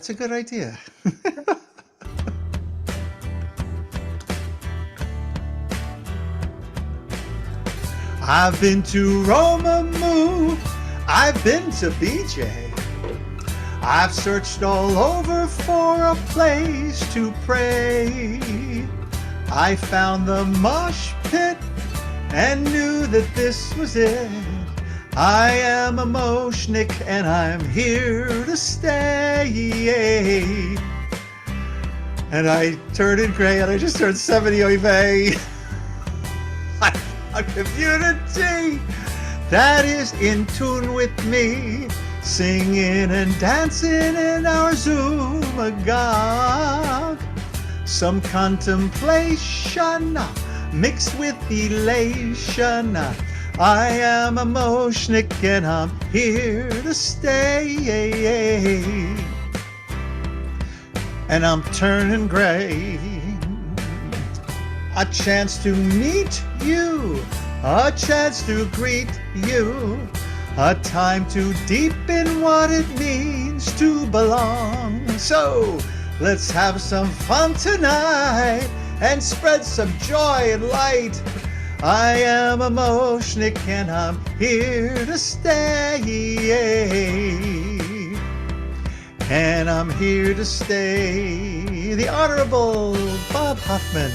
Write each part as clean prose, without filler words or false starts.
That's a good idea. I've been to Romamu, I've been to BJ. I've searched all over for a place to pray. I found the mosh pit and knew that this was it. I am a moshnik and I'm here to stay. And I turned in gray and I just turned 70 oy vey. A community that is in tune with me, singing and dancing in our Zumagog. Some contemplation mixed with elation. I am a moshnik and I'm here to stay. And I'm turning gray. A chance to meet you, a chance to greet you, a time to deepen what it means to belong. So let's have some fun tonight and spread some joy and light. I am a moshnik and I'm here to stay. And I'm here to stay. The Honorable Bob Hoffman,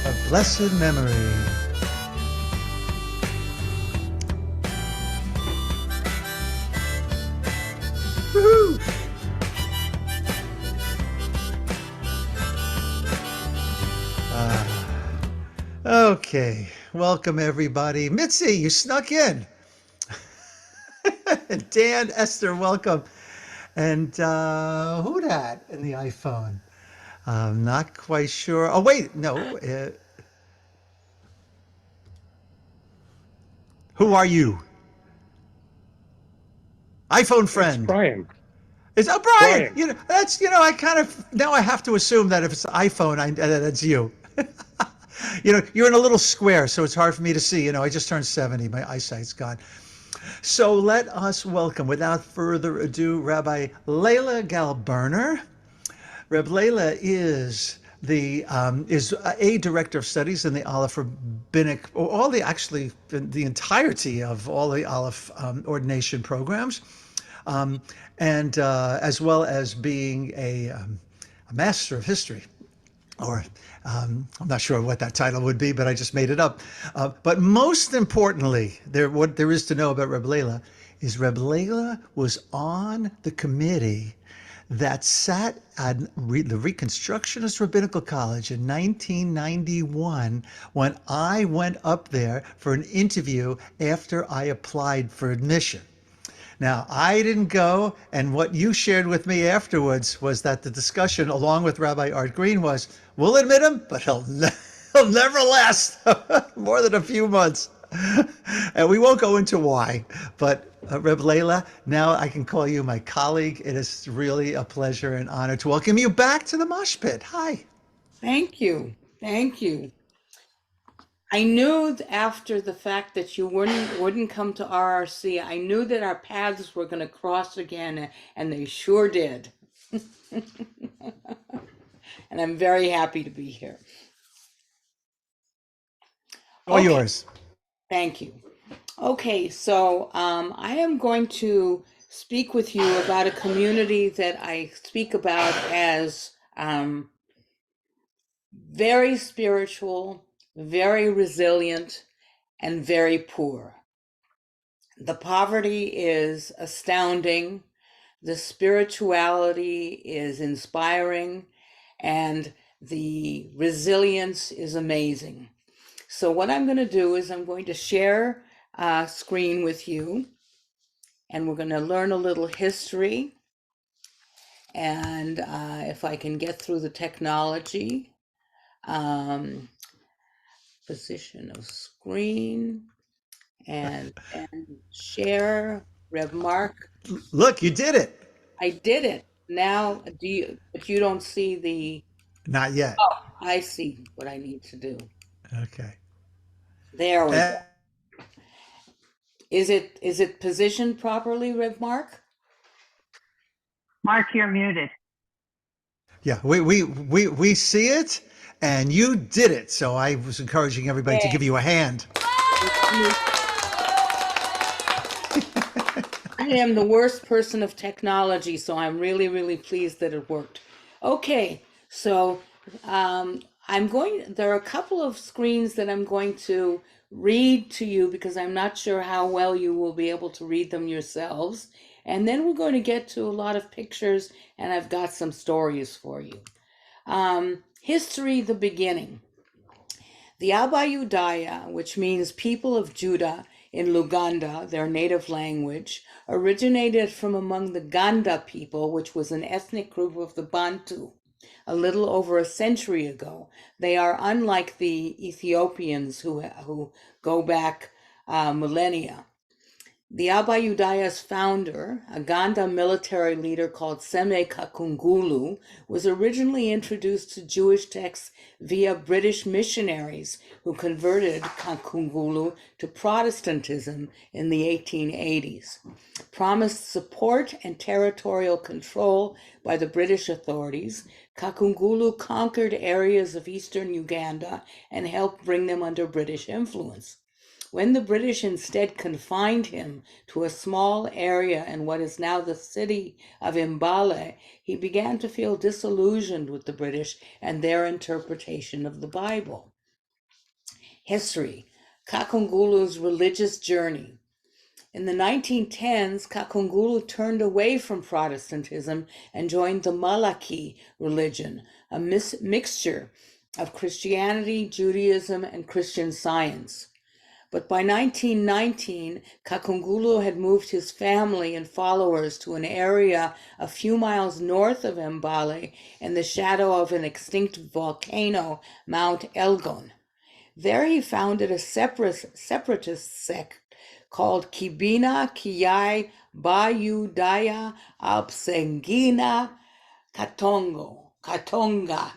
a blessed memory. Woohoo! Okay, welcome everybody. Mitzi, you snuck in. Dan, Esther, welcome. And who dat in the iPhone? I'm not quite sure. Oh, wait, no. Who are you? iPhone It's friend. Brian. It's Brian. Brian. That's I kind of now I have to assume that if it's iPhone, that it's you. You're in a little square, so it's hard for me to see. I just turned 70. My eyesight's gone. So let us welcome, without further ado, Rabbi Leila Gal Berner. Rabbi Leila is a director of studies in the Aleph Rabbinic, or the entirety of all the Aleph ordination programs, and as well as being a master of history, or I'm not sure what that title would be, but I just made it up. But most importantly, what there is to know about Rabbi Leila is Rabbi Leila was on the committee that sat at the Reconstructionist Rabbinical College in 1991 when I went up there for an interview after I applied for admission. Now, I didn't go, and what you shared with me afterwards was that the discussion, along with Rabbi Art Green, was, we'll admit him, but he'll never last more than a few months. And we won't go into why, but Reb Leila, now I can call you my colleague. It is really a pleasure and honor to welcome you back to the Mosh Pit. Hi. Thank you. Thank you. I knew after the fact that you wouldn't come to RRC, I knew that our paths were going to cross again, and they sure did. And I'm very happy to be here. All yours. Thank you. Okay, so I am going to speak with you about a community that I speak about as very spiritual, very resilient, and very poor. The poverty is astounding, the spirituality is inspiring, and the resilience is amazing. So what I'm going to do is I'm going to share a screen with you, and we're going to learn a little history. And if I can get through the technology, position of screen, and share. Rev Mark. Look, you did it. I did it. Now, but you don't see the. Not yet. Oh, I see what I need to do. Okay. There we go. Is it positioned properly, Rev Mark? Mark, you're muted. Yeah, we see it, and you did it. So I was encouraging everybody to give you a hand. I am the worst person of technology, so I'm really, really pleased that it worked. Okay, so there are a couple of screens that I'm going to read to you because I'm not sure how well you will be able to read them yourselves. And then we're going to get to a lot of pictures, and I've got some stories for you. History, the beginning. The Abudaya, which means people of Judah in Luganda, their native language, originated from among the Ganda people, which was an ethnic group of the Bantu, a little over a century ago. They are unlike the Ethiopians who go back millennia. The Abudaya's founder, a Ganda military leader called Seme Kakungulu, was originally introduced to Jewish texts via British missionaries who converted Kakungulu to Protestantism in the 1880s. Promised support and territorial control by the British authorities, Kakungulu conquered areas of eastern Uganda and helped bring them under British influence. When the British instead confined him to a small area in what is now the city of Mbale, he began to feel disillusioned with the British and their interpretation of the Bible. History. Kakungulu's religious journey. In the 1910s, Kakungulu turned away from Protestantism and joined the Malaki religion, a mixture of Christianity, Judaism, and Christian Science. But by 1919, Kakungulu had moved his family and followers to an area a few miles north of Mbale in the shadow of an extinct volcano, Mount Elgon. There he founded a separatist sect called Kibina Kiyai Bayudaya Absengina Katonga,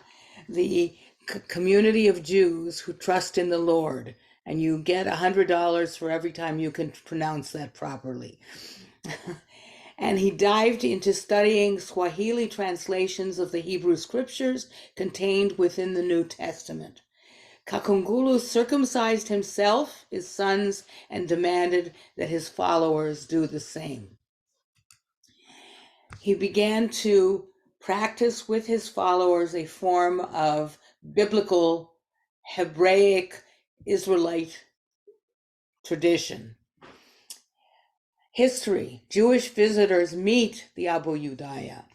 the community of Jews who trust in the Lord. And you get $100 for every time you can pronounce that properly. And he dived into studying Swahili translations of the Hebrew scriptures contained within the New Testament. Kakungulu circumcised himself, his sons, and demanded that his followers do the same. He began to practice with his followers a form of biblical Hebraic Israelite tradition. History. Jewish visitors meet the Abudaya.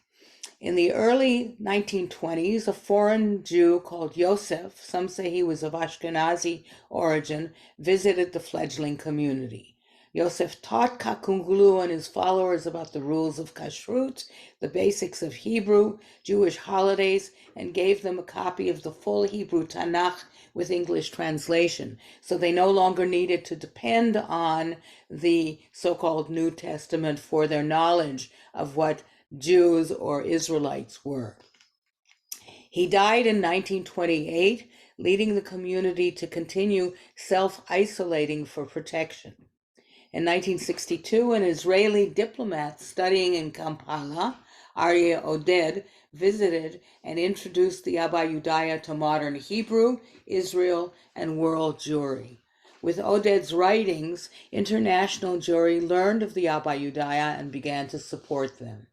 In the early 1920s, a foreign Jew called Yosef, some say he was of Ashkenazi origin, visited the fledgling community. Yosef taught Kakungulu and his followers about the rules of kashrut, the basics of Hebrew, Jewish holidays, and gave them a copy of the full Hebrew Tanakh with English translation. So they no longer needed to depend on the so-called New Testament for their knowledge of what Jews or Israelites were. He died in 1928, leading the community to continue self-isolating for protection. In 1962, an Israeli diplomat studying in Kampala, Aryeh Oded, visited and introduced the Abudaya to modern Hebrew, Israel, and world Jewry. With Oded's writings, international Jewry learned of the Abudaya and began to support them.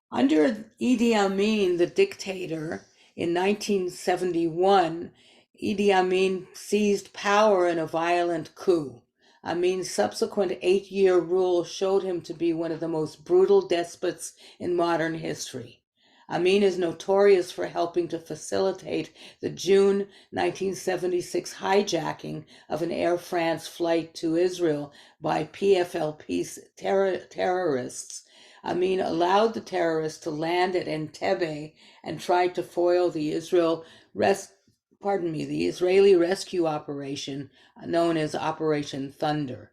Under Idi Amin, the dictator, in 1971, Idi Amin seized power in a violent coup. Amin's subsequent 8-year rule showed him to be one of the most brutal despots in modern history. Amin is notorious for helping to facilitate the June 1976 hijacking of an Air France flight to Israel by PFLP terrorists. Amin allowed the terrorists to land at Entebbe and tried to foil the Israeli rescue operation known as Operation Thunder.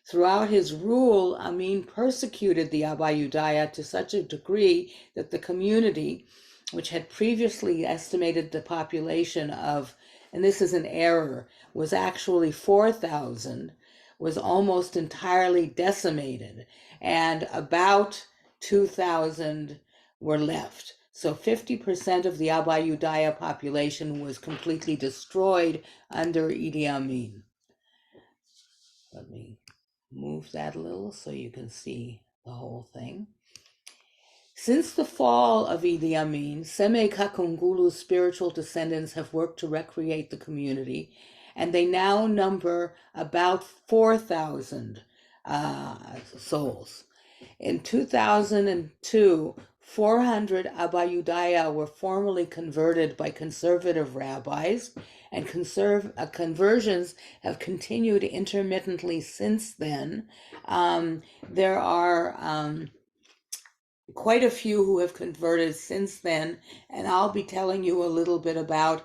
Throughout his rule, Amin persecuted the Abudaya to such a degree that the community, which had previously estimated the population of, and this is an error, was actually 4,000, was almost entirely decimated, and about 2,000 were left. So 50% of the Abudaya population was completely destroyed under Idi Amin. Let me move that a little so you can see the whole thing. Since the fall of Idi Amin, Seme Kakungulu's spiritual descendants have worked to recreate the community, and they now number about 4,000 souls. In 2002, 400 Abayudaya were formally converted by conservative rabbis, and conversions have continued intermittently since then. There are quite a few who have converted since then, and I'll be telling you a little bit about,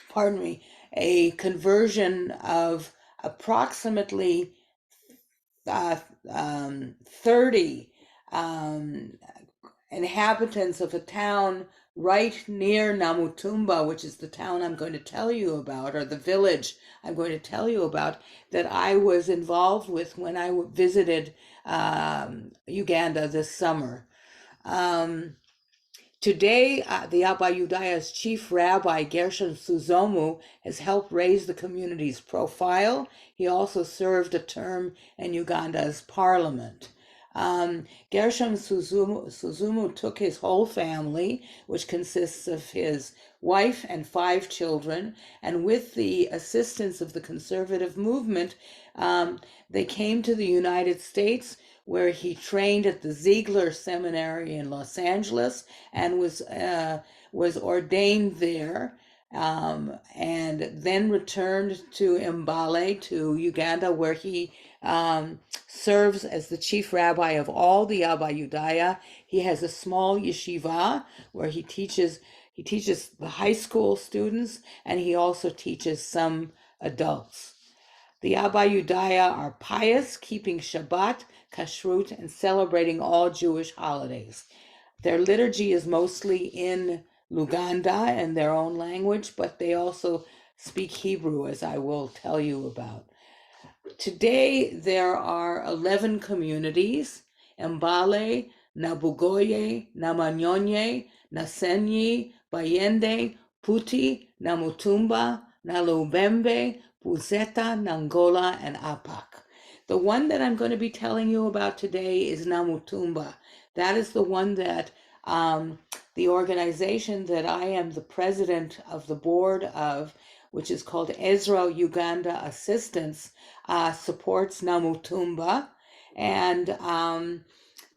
pardon me, a conversion of approximately 30 inhabitants of a town right near Namutumba, which is the town I'm going to tell you about, or the village I'm going to tell you about, that I was involved with when I visited Uganda this summer. Today, the Abayudaya's chief rabbi, Gershom Suzomu, has helped raise the community's profile. He also served a term in Uganda's parliament. Gershom Suzumu took his whole family, which consists of his wife and 5 children, and with the assistance of the conservative movement, they came to the United States, where he trained at the Ziegler Seminary in Los Angeles and was ordained there, and then returned to Mbale, to Uganda, where he serves as the chief rabbi of all the Abayudaya. He has a small yeshiva where he teaches the high school students, and he also teaches some adults. The Abayudaya are pious, keeping Shabbat, Kashrut, and celebrating all Jewish holidays. Their liturgy is mostly in Luganda in their own language, but they also speak Hebrew, as I will tell you about. Today, there are 11 communities: Mbale, Nabugoye, Namanyonye, Nasenyi, Bayende, Puti, Namutumba, Nalubembe, Buzeta, Nangola, and Apak. The one that I'm going to be telling you about today is Namutumba. That is the one that the organization that I am the president of the board of, which is called Ezra Uganda Assistance, supports Namutumba. And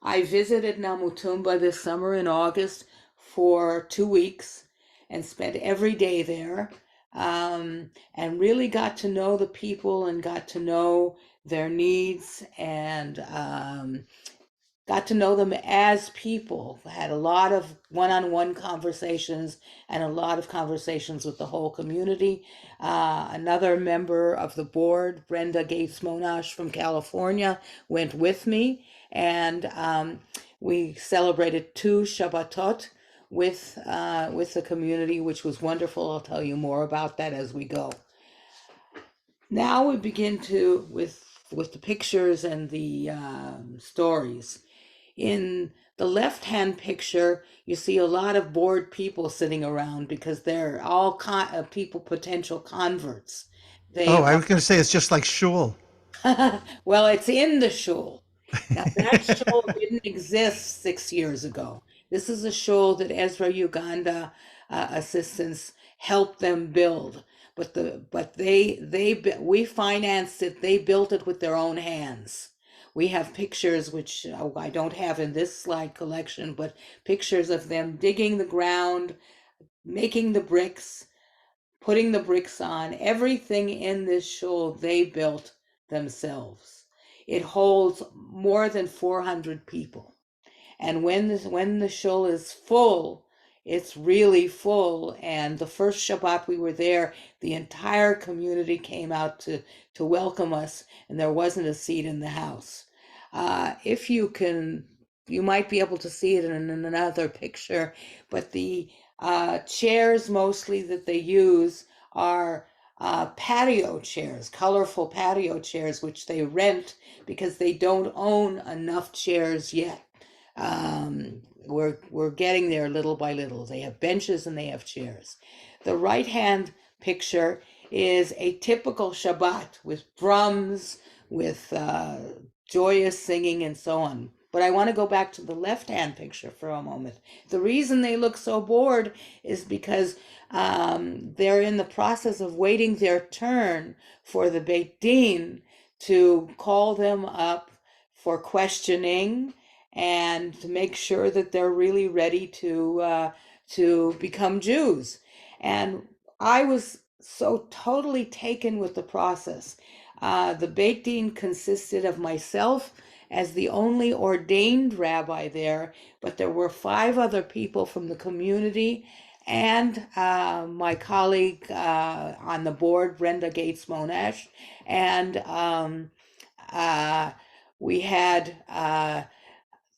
I visited Namutumba this summer in August for 2 weeks and spent every day there, and really got to know the people and got to know their needs, and got to know them as people. I had a lot of one-on-one conversations and a lot of conversations with the whole community. Another member of the board, Brenda Gates Monash from California, went with me, and we celebrated 2 Shabbatot with the community, which was wonderful. I'll tell you more about that as we go. Now we begin with the pictures and the stories. In the left-hand picture, you see a lot of bored people sitting around because they're all potential converts. Oh, I was going to say it's just like shul. Well, it's in the shul. Now, that shul didn't exist 6 years ago. This is a shul that Ezra Uganda assistants helped them build. But we financed it. They built it with their own hands. We have pictures, which I don't have in this slide collection, but pictures of them digging the ground, making the bricks, putting the bricks on. Everything in this shul they built themselves. It holds more than 400 people. And when the shul is full, it's really full. And the first Shabbat we were there, the entire community came out to welcome us, and there wasn't a seat in the house. If you can, you might be able to see it in another picture, but the chairs mostly that they use are patio chairs, colorful patio chairs, which they rent because they don't own enough chairs yet. We're getting there little by little. They have benches and they have chairs. The right-hand picture is a typical Shabbat with drums, with joyous singing and so on. But I want to go back to the left-hand picture for a moment. The reason they look so bored is because they're in the process of waiting their turn for the Beit Din to call them up for questioning and to make sure that they're really ready to become Jews. And I was so totally taken with the process. The Beit Din consisted of myself as the only ordained rabbi there, but there were 5 other people from the community and my colleague on the board, Brenda Gates Monash, and we had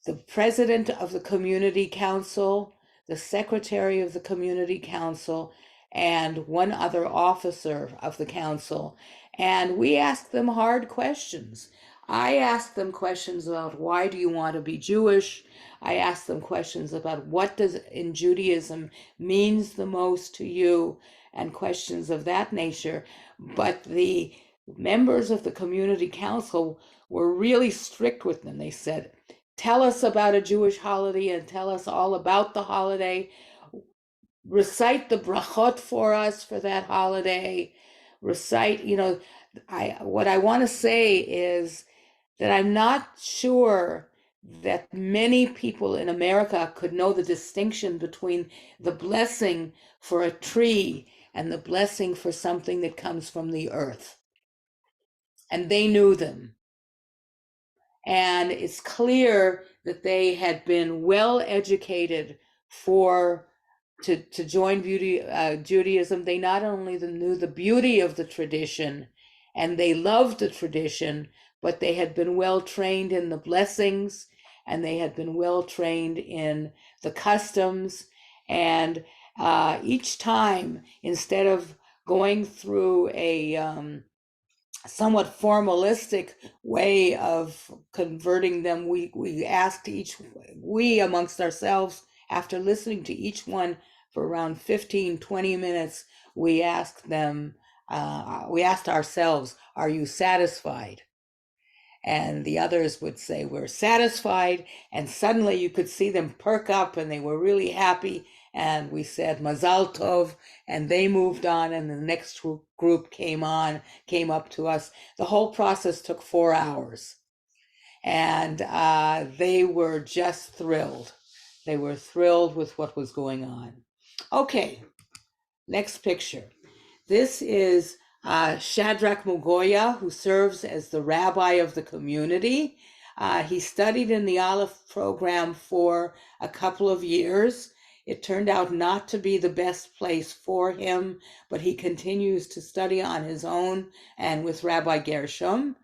the president of the community council, the secretary of the community council, and one other officer of the council. And we asked them hard questions. I asked them questions about why do you want to be Jewish? I asked them questions about what does in Judaism means the most to you, and questions of that nature. But the members of the community council were really strict with them. They said, tell us about a Jewish holiday and tell us all about the holiday. Recite the brachot for us for that holiday. Recite, what I want to say is that I'm not sure that many people in America could know the distinction between the blessing for a tree and the blessing for something that comes from the earth. And they knew them. And it's clear that they had been well educated to join Judaism. They not only knew the beauty of the tradition and they loved the tradition, but they had been well trained in the blessings and they had been well trained in the customs. And each time, instead of going through a somewhat formalistic way of converting them, we asked we amongst ourselves, after listening to each one for around 15-20 minutes, we asked ourselves, are you satisfied? And the others would say, we're satisfied. And suddenly you could see them perk up and they were really happy. And we said, Mazal Tov, and they moved on, and the next group came up to us. The whole process took 4 hours. And they were just thrilled. They were thrilled with what was going on. Okay, next picture. This is Shadrach Mugoya, who serves as the rabbi of the community. He studied in the Aleph program for a couple of years. It turned out not to be the best place for him, but he continues to study on his own and with Rabbi Gershom.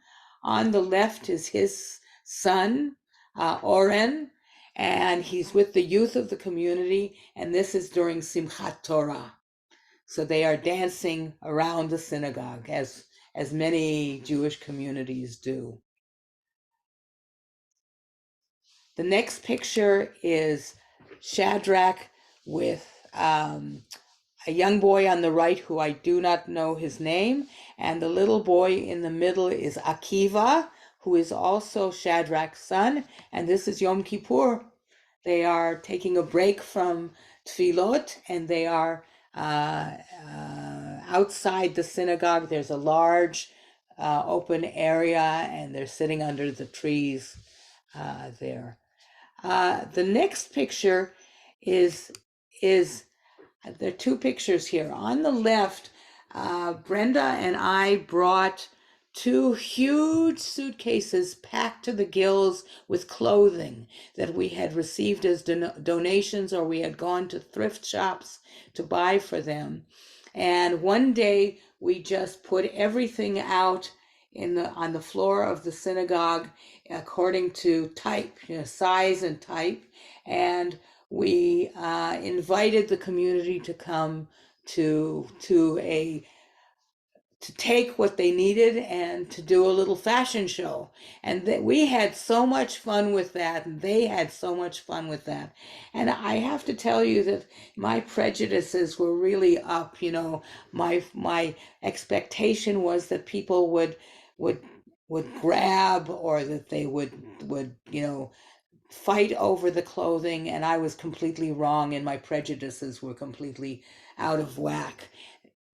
On the left is his son, Oren, and he's with the youth of the community, and this is during Simchat Torah. So they are dancing around the synagogue, as many Jewish communities do. The next picture is Shadrach with a young boy on the right who I do not know his name, and the little boy in the middle is Akiva, who is also Shadrach's son, and this is Yom Kippur. They are taking a break from tefillot, and they are outside the synagogue. There's a large open area, and they're sitting under the trees there. The next picture is there are 2 pictures here. On the left, Brenda and I brought 2 huge suitcases packed to the gills with clothing that we had received as donations, or we had gone to thrift shops to buy for them. And one day we just put everything out on the floor of the synagogue according to type, size and type, and we invited the community to come to a to take what they needed and to do a little fashion show. And that we had so much fun with that, and they had so much fun with that. And I have to tell you that my prejudices were really up. My expectation was that people would would grab, or that they would fight over the clothing, and I was completely wrong, and my prejudices were completely out of whack.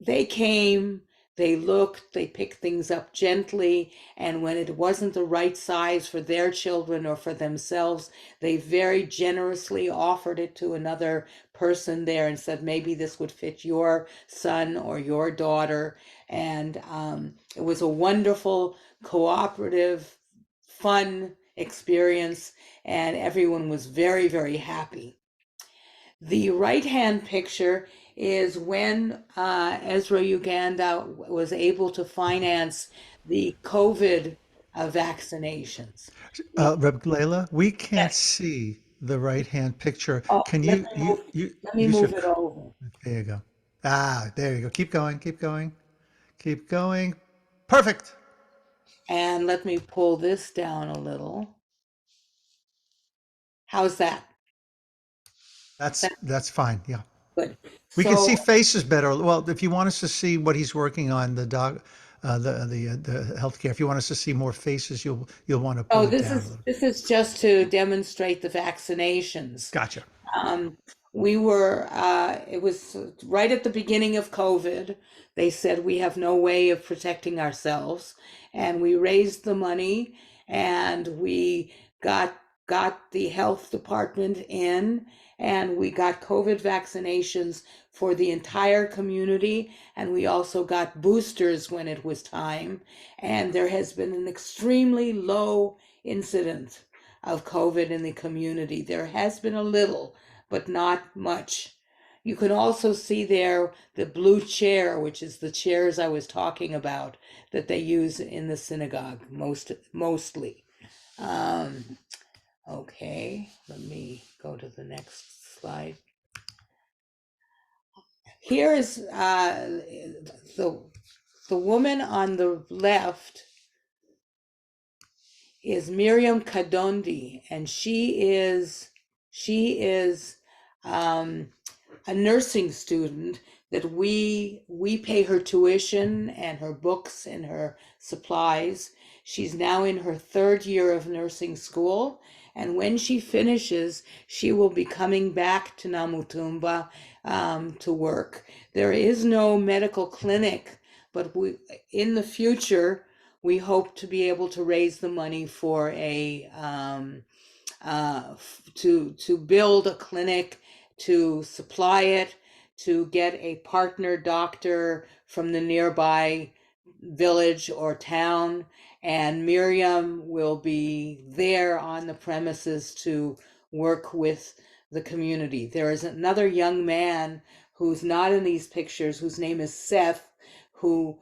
They came, they looked, they picked things up gently, and when it wasn't the right size for their children or for themselves, they very generously offered it to another person there and said, maybe this would fit your son or your daughter. And it was a wonderful, cooperative, fun experience, and everyone was very, very happy. The right-hand picture is when Ezra Uganda was able to finance the COVID vaccinations. Rabbi Leila, we can't Yes. see the right-hand picture. Oh, Can let you me you move. you Let me use your? move it over, There you go. Ah, there you go. Keep going. Keep going. Keep going. Perfect. and let me pull this down a little. How's that? That's fine. Yeah. Good. We can see So, faces better. Well, if you want us to see what he's working on, the dog, the healthcare. If you want us to see more faces, you'll want to pull oh, it this down a is little. this is just to demonstrate the vaccinations. Gotcha. Um, it was right at the beginning of COVID. They said we have no way of protecting ourselves. And we raised the money, and we got got the health department in, and we got COVID vaccinations for the entire community. And we also got boosters when it was time. And there has been an extremely low incidence of COVID in the community. There has been a little, but not much. You can also see there the blue chair, which is the chairs I was talking about that they use in the synagogue mostly. Um, okay, let me go to the next slide. Here is the the woman on the left is Miriam Kadondi, and she is um, a nursing student that we pay her tuition and her books and her supplies. She's now in her third year of nursing school, and when she finishes, she will be coming back to Namutumba to work. There is no medical clinic, but in the future we hope to be able to raise the money for to build a clinic, to supply it, to get a partner doctor from the nearby village or town, and Miriam will be there on the premises to work with the community. There is another young man who's not in these pictures, whose name is Seth, who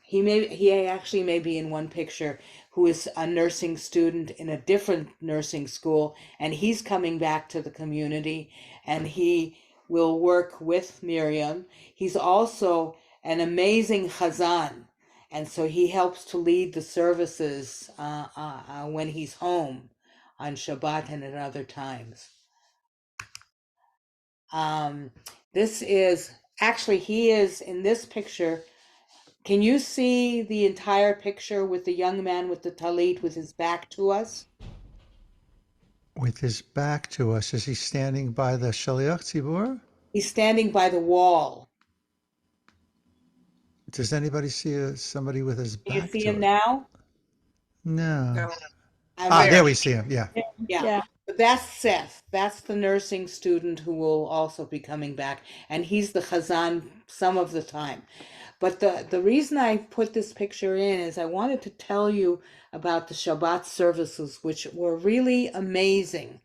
he actually may be in one picture, who is a nursing student in a different nursing school, and he's coming back to the community, and he will work with Miriam. He's also an amazing chazan, and so he helps to lead the services when he's home on Shabbat and at other times. Um, this is actually, he is in this picture. Can you see the entire picture with the young man with the talit with his back to us? With his back to us, is he standing by the Shaliach Tzibur? He's standing by the wall. Does anybody see somebody with his Do you back see to him it? now? No. No. Ah, I'm there Where? we see him. Yeah. Yeah. Yeah. But that's Seth. That's the nursing student who will also be coming back. And he's the chazan some of the time. But the reason I put this picture in is I wanted to tell you about the Shabbat services, which were really amazing.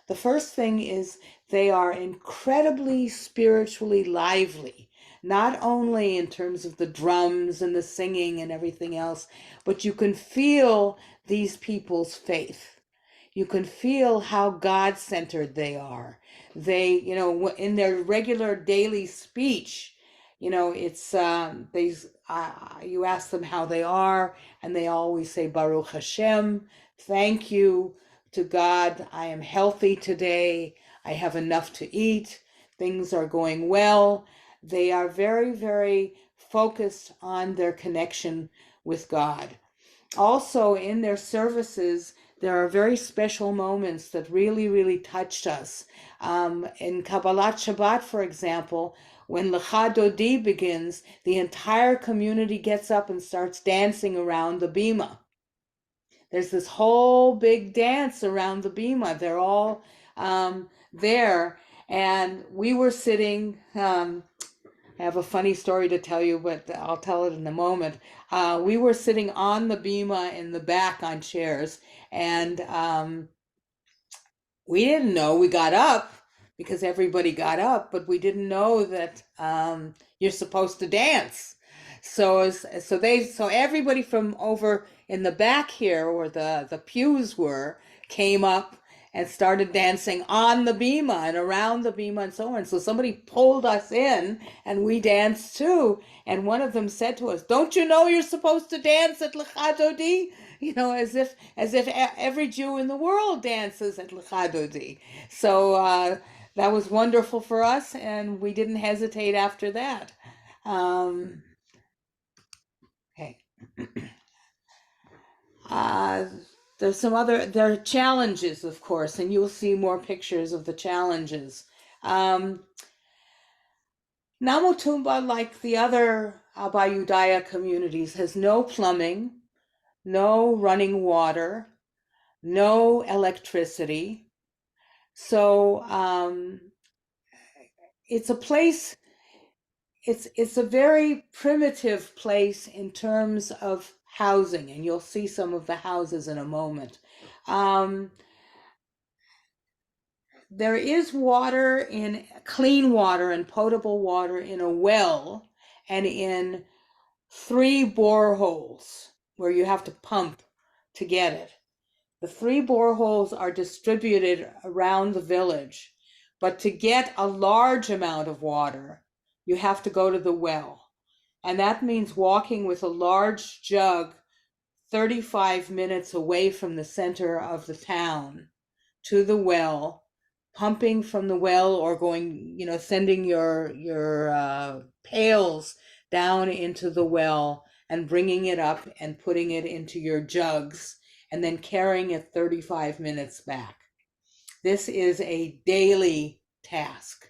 The first thing is they are incredibly spiritually lively, not only in terms of the drums and the singing and everything else, but you can feel these people's faith. You can feel how God centered they are. They, in their regular daily speech, it's you ask them how they are, and they always say Baruch Hashem, thank you to God. I am healthy today. I have enough to eat. Things are going well. They are very, very focused on their connection with God. Also, in their services, there are very special moments that really, really touched us. In Kabbalat Shabbat, for example, when Lecha Dodi begins, the entire community gets up and starts dancing around the bima. There's this whole big dance around the bima. They're all there. And we were sitting, I have a funny story to tell you, but I'll tell it in a moment. We were sitting on the bima in the back on chairs, and we didn't know. We got up because everybody got up, but we didn't know that you're supposed to dance. So everybody from over in the back here, where the pews were, came up and started dancing on the bima and around the bima and so on. So somebody pulled us in, and we danced too. And one of them said to us, "Don't you know you're supposed to dance at Lecha Dodi?" As if every Jew in the world dances at Lecha Dodi. So that was wonderful for us, and we didn't hesitate after that. Okay. There are challenges, of course, and you'll see more pictures of the challenges. Namutumba, like the other Abayudaya communities, has no plumbing, no running water, no electricity. So it's a place, it's a very primitive place in terms of housing, and you'll see some of the houses in a moment. There is water, clean water and potable water in a well and in 3 boreholes where you have to pump to get it. The 3 boreholes are distributed around the village, but to get a large amount of water, you have to go to the well. And that means walking with a large jug 35 minutes away from the center of the town to the well, pumping from the well, or going, sending your pails down into the well and bringing it up and putting it into your jugs, and then carrying it 35 minutes back. This is a daily task.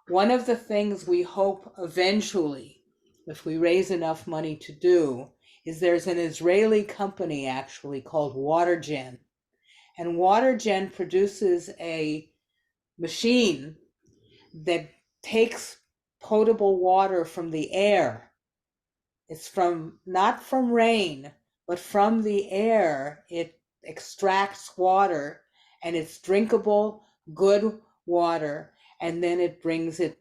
One of the things we hope eventually, if we raise enough money to do, is there's an Israeli company actually called WaterGen. And WaterGen produces a machine that takes potable water from the air. It's not from rain, but from the air. It extracts water, and it's drinkable, good water, and then it brings it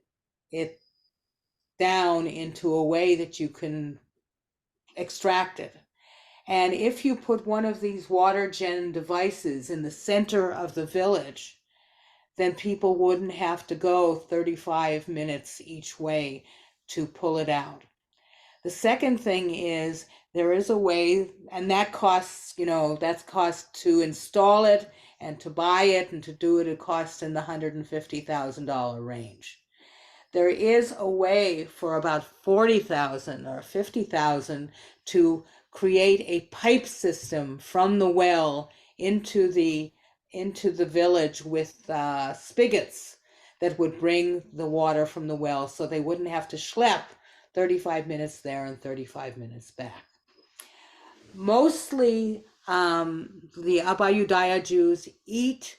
down into a way that you can extract it. And if you put one of these WaterGen devices in the center of the village, then people wouldn't have to go 35 minutes each way to pull it out. The second thing is there is a way, and that costs, that's cost to install it and to buy it and to do it. It costs in the $150,000 range. There is a way for about 40,000 or 50,000 to create a pipe system from the well into the village with spigots that would bring the water from the well, so they wouldn't have to schlep 35 minutes there and 35 minutes back. Mostly the Abayudaya Jews eat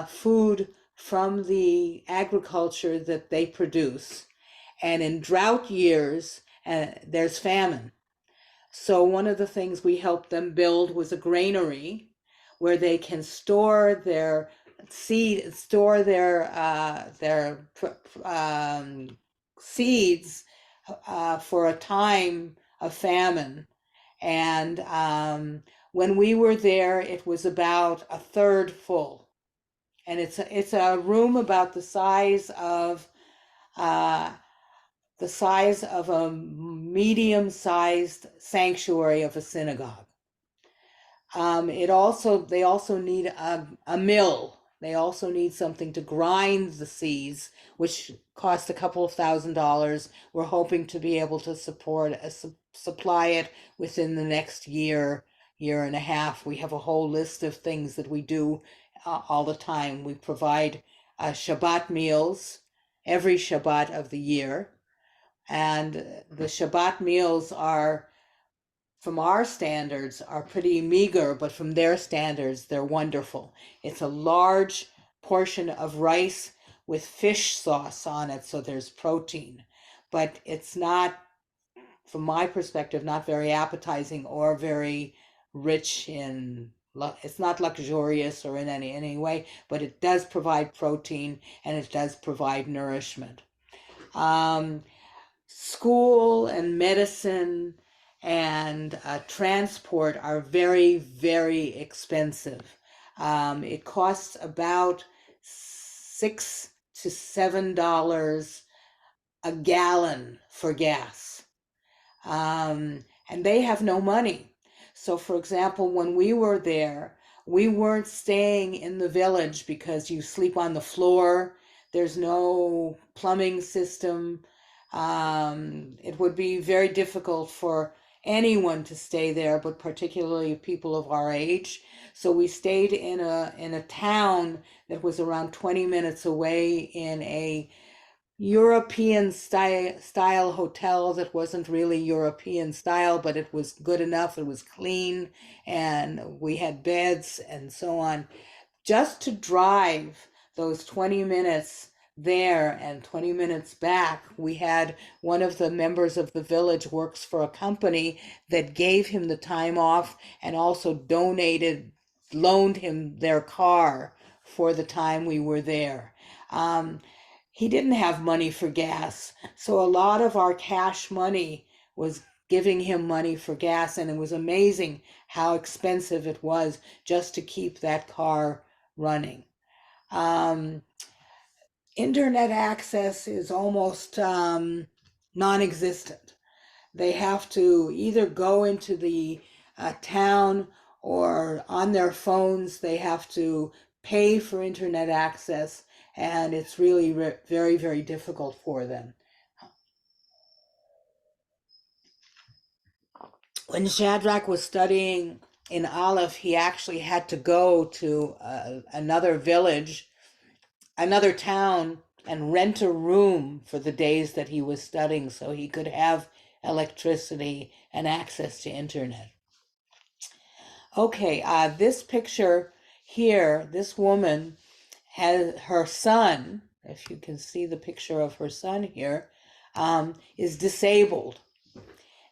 food from the agriculture that they produce, and in drought years there's famine. So one of the things we helped them build was a granary where they can store their seed, store their seeds for a time of famine. And when we were there, it was about a third full. And it's a room about the size of the size of a medium-sized sanctuary of a synagogue. They also need a mill. They also need something to grind the seeds, which cost a couple of $1,000s. We're hoping to be able to supply it within the next year and a half. We have a whole list of things that we do all the time. We provide Shabbat meals every Shabbat of the year. And the Shabbat meals are, from our standards, are pretty meager, but from their standards, they're wonderful. It's a large portion of rice with fish sauce on it, so there's protein. But it's not, from my perspective, not very appetizing or very rich in, it's not luxurious or in any way, but it does provide protein and it does provide nourishment. School and medicine and transport are very, very expensive. It costs about $6 to $7 a gallon for gas. And they have no money. So, for example, when we were there, we weren't staying in the village because you sleep on the floor. There's no plumbing system. It would be very difficult for anyone to stay there, but particularly people of our age. So we stayed in a town that was around 20 minutes away in a European style hotel that wasn't really European style, but it was good enough. It was clean and we had beds and so on. Just to drive those 20 minutes there and 20 minutes back, we had one of the members of the village works for a company that gave him the time off and also loaned him their car for the time we were there. He didn't have money for gas, so a lot of our cash money was giving him money for gas, and it was amazing how expensive it was just to keep that car running. Internet access is almost non-existent. They have to either go into the town or on their phones they have to pay for internet access, and it's really very, very difficult for them. When Shadrach was studying in Aleph, he actually had to go to another village, another town, and rent a room for the days that he was studying so he could have electricity and access to internet. Okay, this picture here, this woman has her son, if you can see the picture of her son here, is disabled.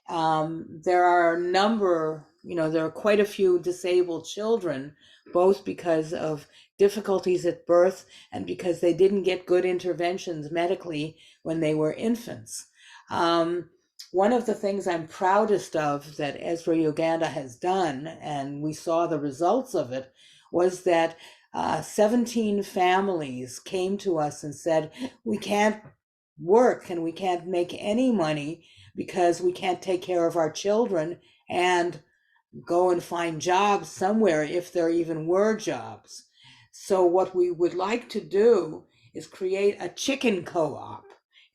There are there are quite a few disabled children, both because of difficulties at birth and because they didn't get good interventions medically when they were infants. One of the things I'm proudest of that Ezra Uganda has done, and we saw the results of it, was that 17 families came to us and said, we can't work and we can't make any money because we can't take care of our children and go and find jobs somewhere if there even were jobs. So what we would like to do is create a chicken co-op.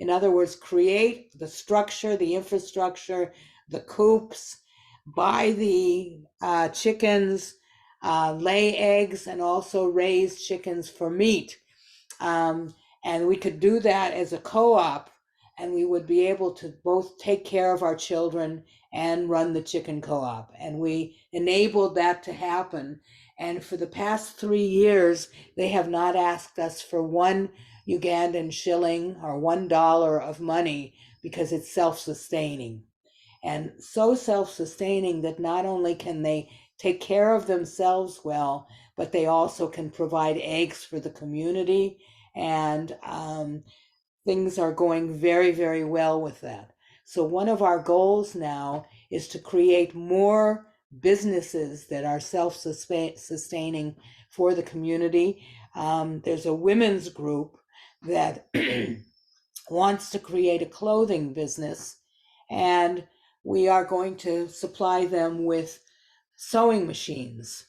In other words, create the structure, the infrastructure, the coops, buy the chickens, lay eggs, and also raise chickens for meat. And we could do that as a co-op, and we would be able to both take care of our children and run the chicken co-op. And we enabled that to happen. And for the past 3 years, they have not asked us for 1 Ugandan shilling or $1 of money because it's self-sustaining. And so self-sustaining that not only can they take care of themselves well, but they also can provide eggs for the community. And things are going very, very well with that. So one of our goals now is to create more businesses that are self-sustaining for the community. There's a women's group that wants to create a clothing business, and we are going to supply them with sewing machines.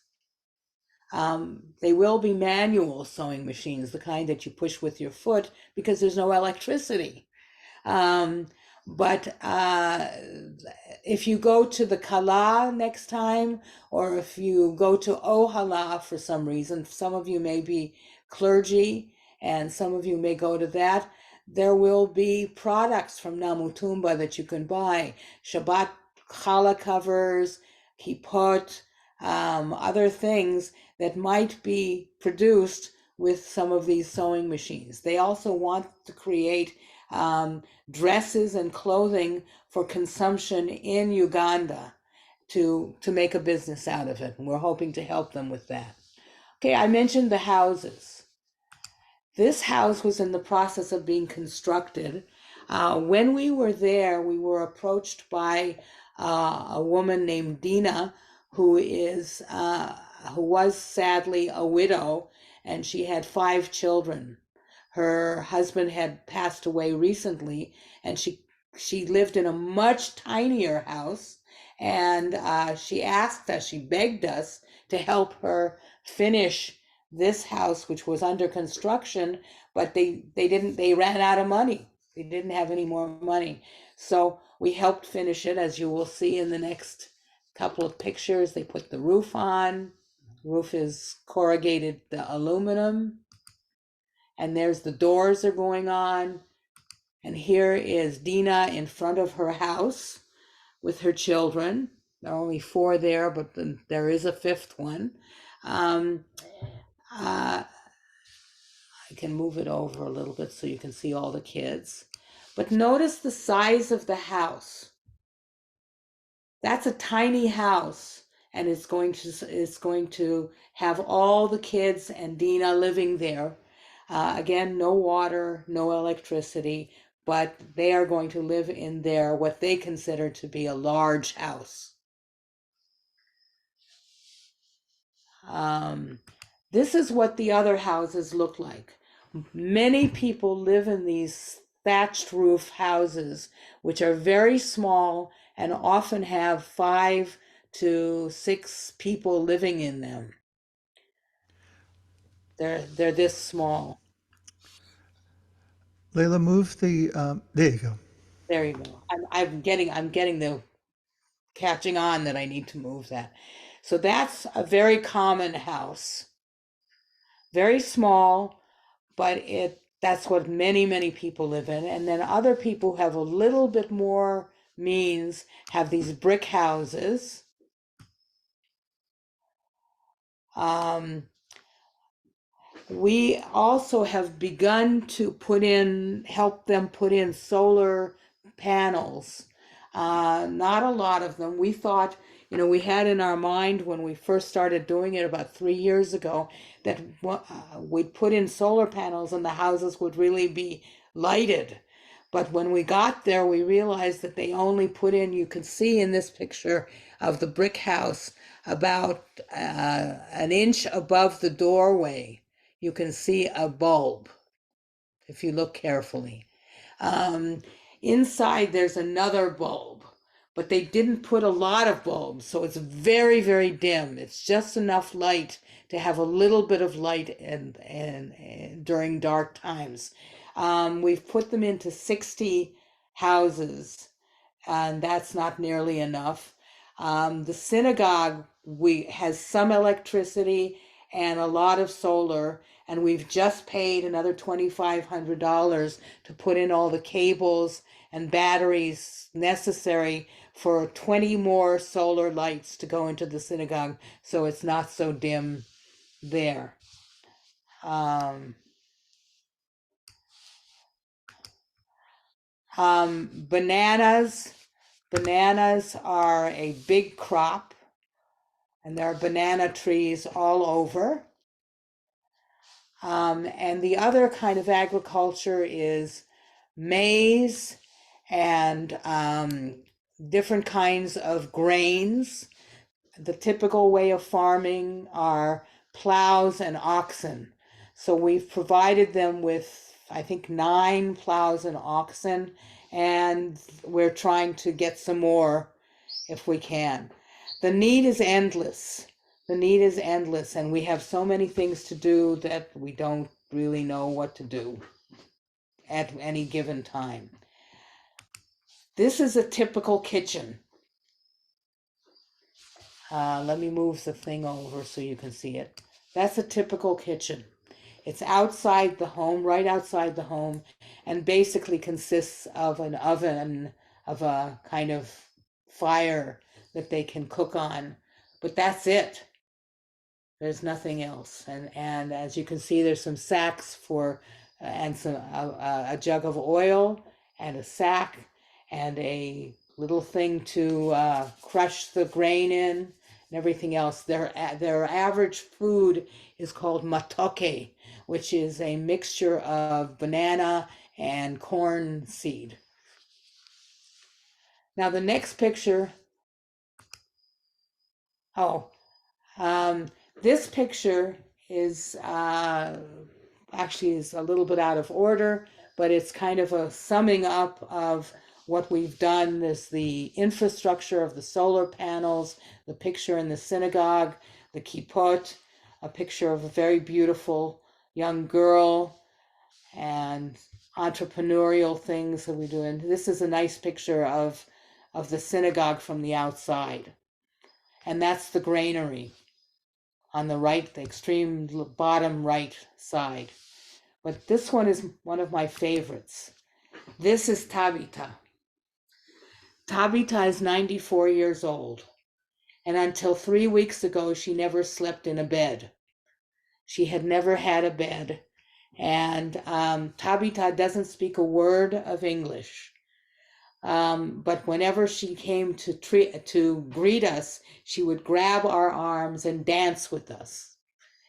They will be manual sewing machines, the kind that you push with your foot because there's no electricity. Um, but if you go to the Kala next time, or if you go to Ohala for some reason, some of you may be clergy and some of you may go to that, there will be products from Namutumba that you can buy. Shabbat challah covers, kippot, other things that might be produced with some of these sewing machines. They also want to create dresses and clothing for consumption in Uganda to make a business out of it. And we're hoping to help them with that. Okay, I mentioned the houses. This house was in the process of being constructed. When we were there, we were approached by a woman named Dina, who was sadly a widow, and she had 5 children. Her husband had passed away recently, and she lived in a much tinier house. And she asked us, she begged us to help her finish this house, which was under construction, but they ran out of money. They didn't have any more money. So we helped finish it, as you will see in the next couple of pictures. They put the roof on. The roof is corrugated aluminum. And there's the doors are going on. And here is Dina in front of her house with her children. There are only 4 there, but there is a 5th one. I can move it over a little bit so you can see all the kids. But notice the size of the house. That's a tiny house, and it's going to have all the kids and Dina living there. Again, no water, no electricity, but they are going to live in their what they consider to be a large house. This is what the other houses look like. Many people live in these thatched roof houses, which are very small and often have 5 to 6 people living in them. They're this small. Leila, move the. There you go. There you go. I'm getting the catching on that I need to move that. So that's a very common house. Very small, but that's what many people live in. And then other people who have a little bit more means have these brick houses. We also have begun to help them put in solar panels. Not a lot of them. We thought, we had in our mind when we first started doing it about 3 years ago that we'd put in solar panels and the houses would really be lighted. But when we got there, we realized that they only put in, you can see in this picture of the brick house, about an inch above the doorway. You can see a bulb if you look carefully. Inside there's another bulb, but they didn't put a lot of bulbs, so it's very dim. It's just enough light to have a little bit of light and during dark times. We've put them into 60 houses, and that's not nearly enough. The synagogue has some electricity and a lot of solar, and we've just paid another $2,500 to put in all the cables and batteries necessary for 20 more solar lights to go into the synagogue, so it's not so dim there. Bananas are a big crop, and there are banana trees all over. And the other kind of agriculture is maize and different kinds of grains. The typical way of farming are plows and oxen. So we've provided them with I think 9 plows and oxen, and we're trying to get some more if we can. The need is endless. The need is endless, and we have so many things to do that we don't really know what to do at any given time. This is a typical kitchen. Let me move the thing over so you can see it. That's a typical kitchen. It's outside the home, right outside the home, and basically consists of an oven, of a kind of fire that they can cook on. But that's it. There's nothing else. And as you can see, there's some sacks for, and some a jug of oil and a sack and a little thing to crush the grain in and everything else. Their average food is called matoke, which is a mixture of banana and corn seed. Now the next picture, this picture is actually is a little bit out of order, but it's kind of a summing up of what we've done. There's the infrastructure of the solar panels, the picture in the synagogue, the kippot, a picture of a very beautiful young girl, and entrepreneurial things that we do. And this is a nice picture of the synagogue from the outside. And that's the granary on the right, the extreme bottom right side. But this one is one of my favorites. This is Tabita. Tabita is 94 years old, and until 3 weeks ago, she never slept in a bed. She had never had a bed, and Tabita doesn't speak a word of English. But whenever she came to greet us, she would grab our arms and dance with us.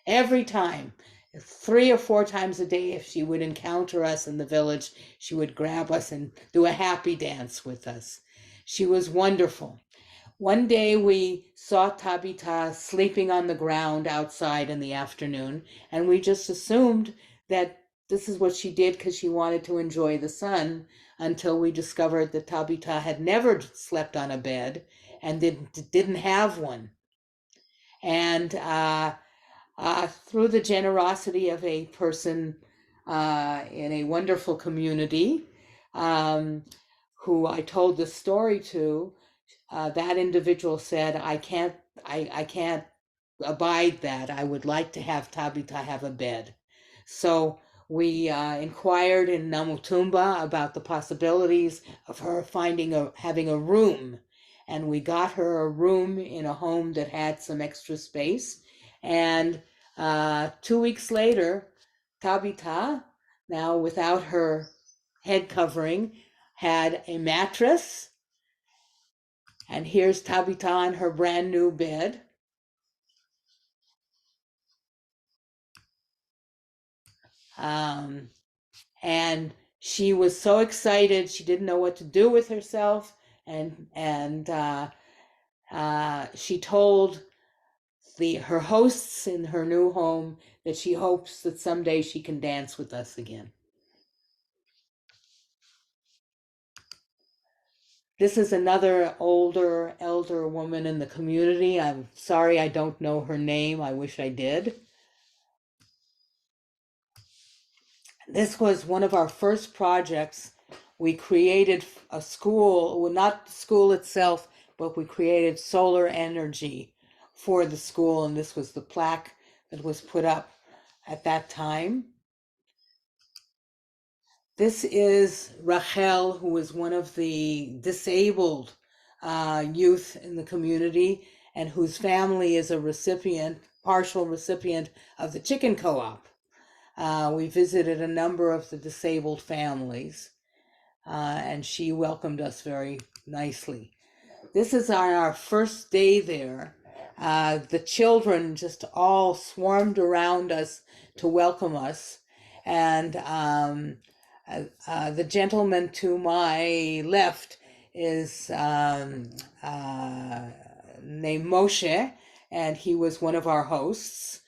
Every time, 3 or 4 times a day, if she would encounter us in the village, she would grab us and do a happy dance with us. She was wonderful. One day we saw Tabita sleeping on the ground outside in the afternoon, and we just assumed that this is what she did because she wanted to enjoy the sun, until we discovered that Tabita had never slept on a bed and didn't have one. And through the generosity of a person in a wonderful community who I told the story to, that individual said, I can't abide that. I would like to have Tabita have a bed. So we inquired in Namutumba about the possibilities of her having a room, and we got her a room in a home that had some extra space. And 2 weeks later, Tabita, now without her head covering, had a mattress. And here's Tabita on her brand new bed. And she was so excited, she didn't know what to do with herself. And she told her hosts in her new home that she hopes that someday she can dance with us again. This is another elder woman in the community. I'm sorry I don't know her name. I wish I did. This was one of our first projects. We created a school, well, not the school itself, but we created solar energy for the school, and this was the plaque that was put up at that time. This is Rachel, who is one of the disabled youth in the community, and whose family is a partial recipient of the chicken co-op. We visited a number of the disabled families, and she welcomed us very nicely. This is our first day there. The children just all swarmed around us to welcome us, and the gentleman to my left is named Moshe, and he was one of our hosts.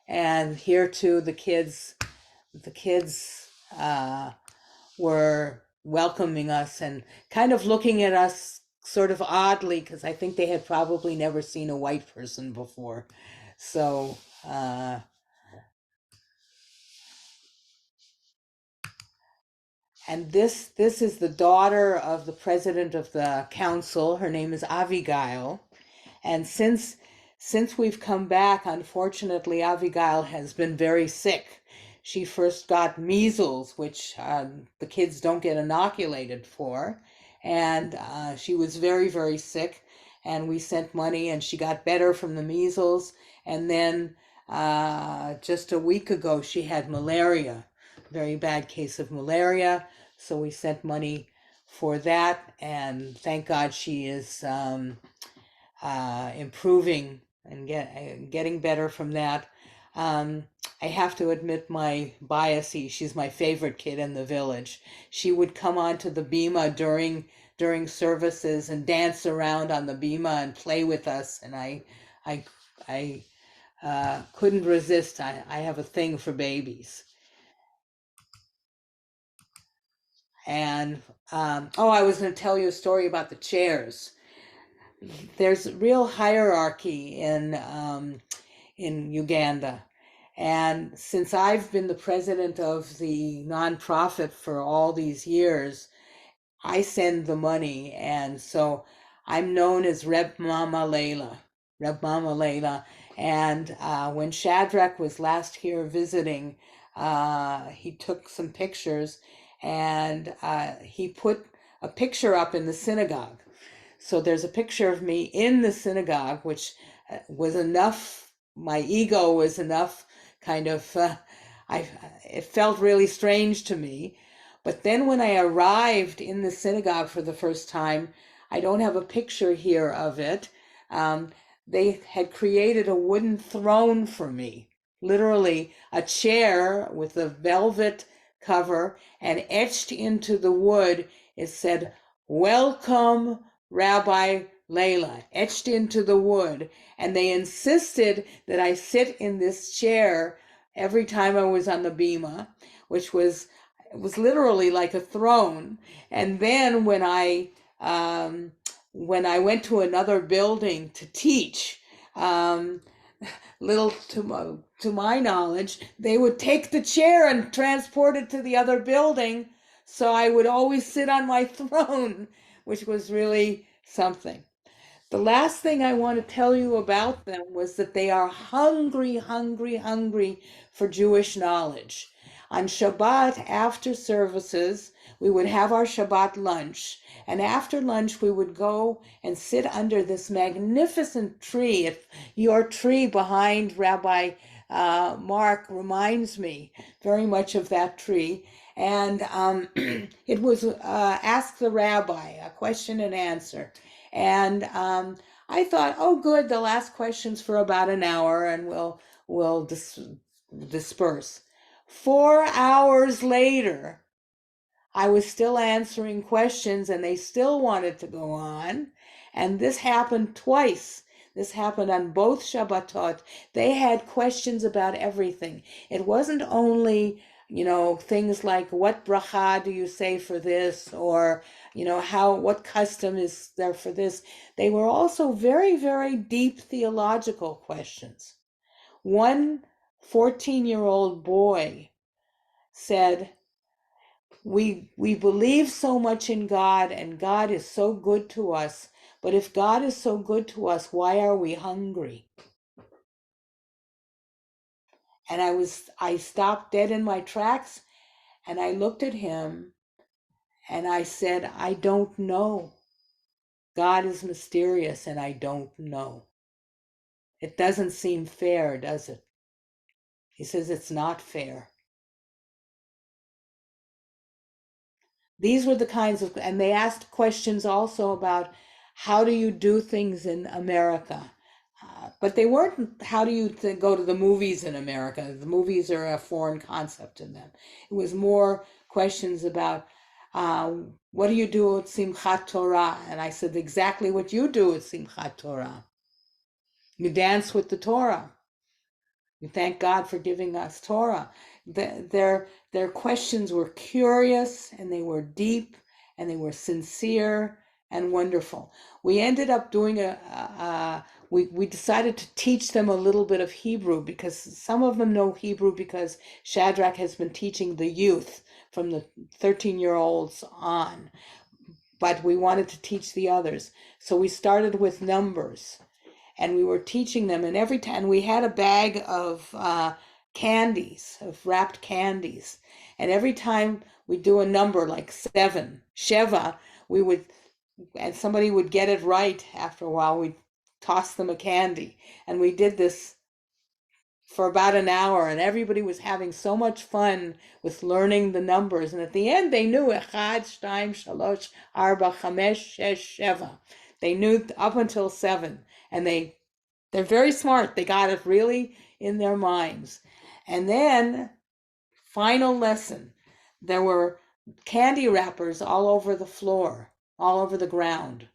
And here too, the kids were welcoming us and kind of looking at us sort of oddly, because I think they had probably never seen a white person before. So, and this is the daughter of the president of the council. Her name is Abigail. And since we've come back, unfortunately, Abigail has been very sick. She first got measles, which the kids don't get inoculated for, and she was very, very sick. And we sent money, and she got better from the measles. And then just a week ago, she had malaria, very bad case of malaria. So we sent money for that, and thank God she is improving and getting better from that. I have to admit my biases. She's my favorite kid in the village. She would come onto the bima during services and dance around on the bima and play with us, and I couldn't resist. I have a thing for babies. And oh, I was going to tell you a story about the chairs. There's real hierarchy in Uganda. And since I've been the president of the nonprofit for all these years, I send the money. And so I'm known as Reb Mama Leila, Reb Mama Leila. And when Shadrach was last here visiting, he took some pictures, and he put a picture up in the synagogue. So there's a picture of me in the synagogue, which was enough. My ego was enough, kind of. It felt really strange to me. But then when I arrived in the synagogue for the first time, I don't have a picture here of it. They had created a wooden throne for me, literally a chair with a velvet cover, and etched into the wood it said, "Welcome, Rabbi Leila," etched into the wood. And they insisted that I sit in this chair every time I was on the bima, which was, it was literally like a throne. And then when I went to another building to teach, little to my knowledge, they would take the chair and transport it to the other building. So I would always sit on my throne, which was really something. The last thing I want to tell you about them was that they are hungry, hungry, hungry for Jewish knowledge. On Shabbat, after services, we would have our Shabbat lunch. And after lunch, we would go and sit under this magnificent tree. Your tree behind Rabbi Mark reminds me very much of that tree. And it was Ask the Rabbi, a question and answer. And I thought, oh, good, they'll ask questions for about an hour and we'll disperse. 4 hours later, I was still answering questions and they still wanted to go on. And this happened twice. This happened on both Shabbatot. They had questions about everything. It wasn't only, things like, what bracha do you say for this? Or, what custom is there for this? They were also very, very deep theological questions. One 14-year-old boy said, we believe so much in God, and God is so good to us. But if God is so good to us, why are we hungry? And I stopped dead in my tracks, and I looked at him and I said, I don't know. God is mysterious and I don't know. It doesn't seem fair, does it? He says, it's not fair. These were the kinds of, and they asked questions also about how do you do things in America? But they weren't, how do you go to the movies in America? The movies are a foreign concept to them. It was more questions about, what do you do at Simchat Torah? And I said, exactly what you do at Simchat Torah. You dance with the Torah. We thank God for giving us Torah. Their questions were curious and they were deep and they were sincere and wonderful. We ended up doing we decided to teach them a little bit of Hebrew because some of them know Hebrew because Shadrach has been teaching the youth from the 13-year-olds on, but we wanted to teach the others. So we started with numbers and we were teaching them, and every time we had a bag of candies, of wrapped candies, and every time we do a number like 7, Sheva, we would, and somebody would get it right after a while, we'd toss them a candy. And we did this for about an hour, and everybody was having so much fun with learning the numbers. And at the end, they knew Echad, Shtaim, Shalosh, Arba, Chamesh, Shesh, Sheva. They knew up until 7, and they're very smart. They got it really in their minds. And then, final lesson, there were candy wrappers all over the floor, all over the ground.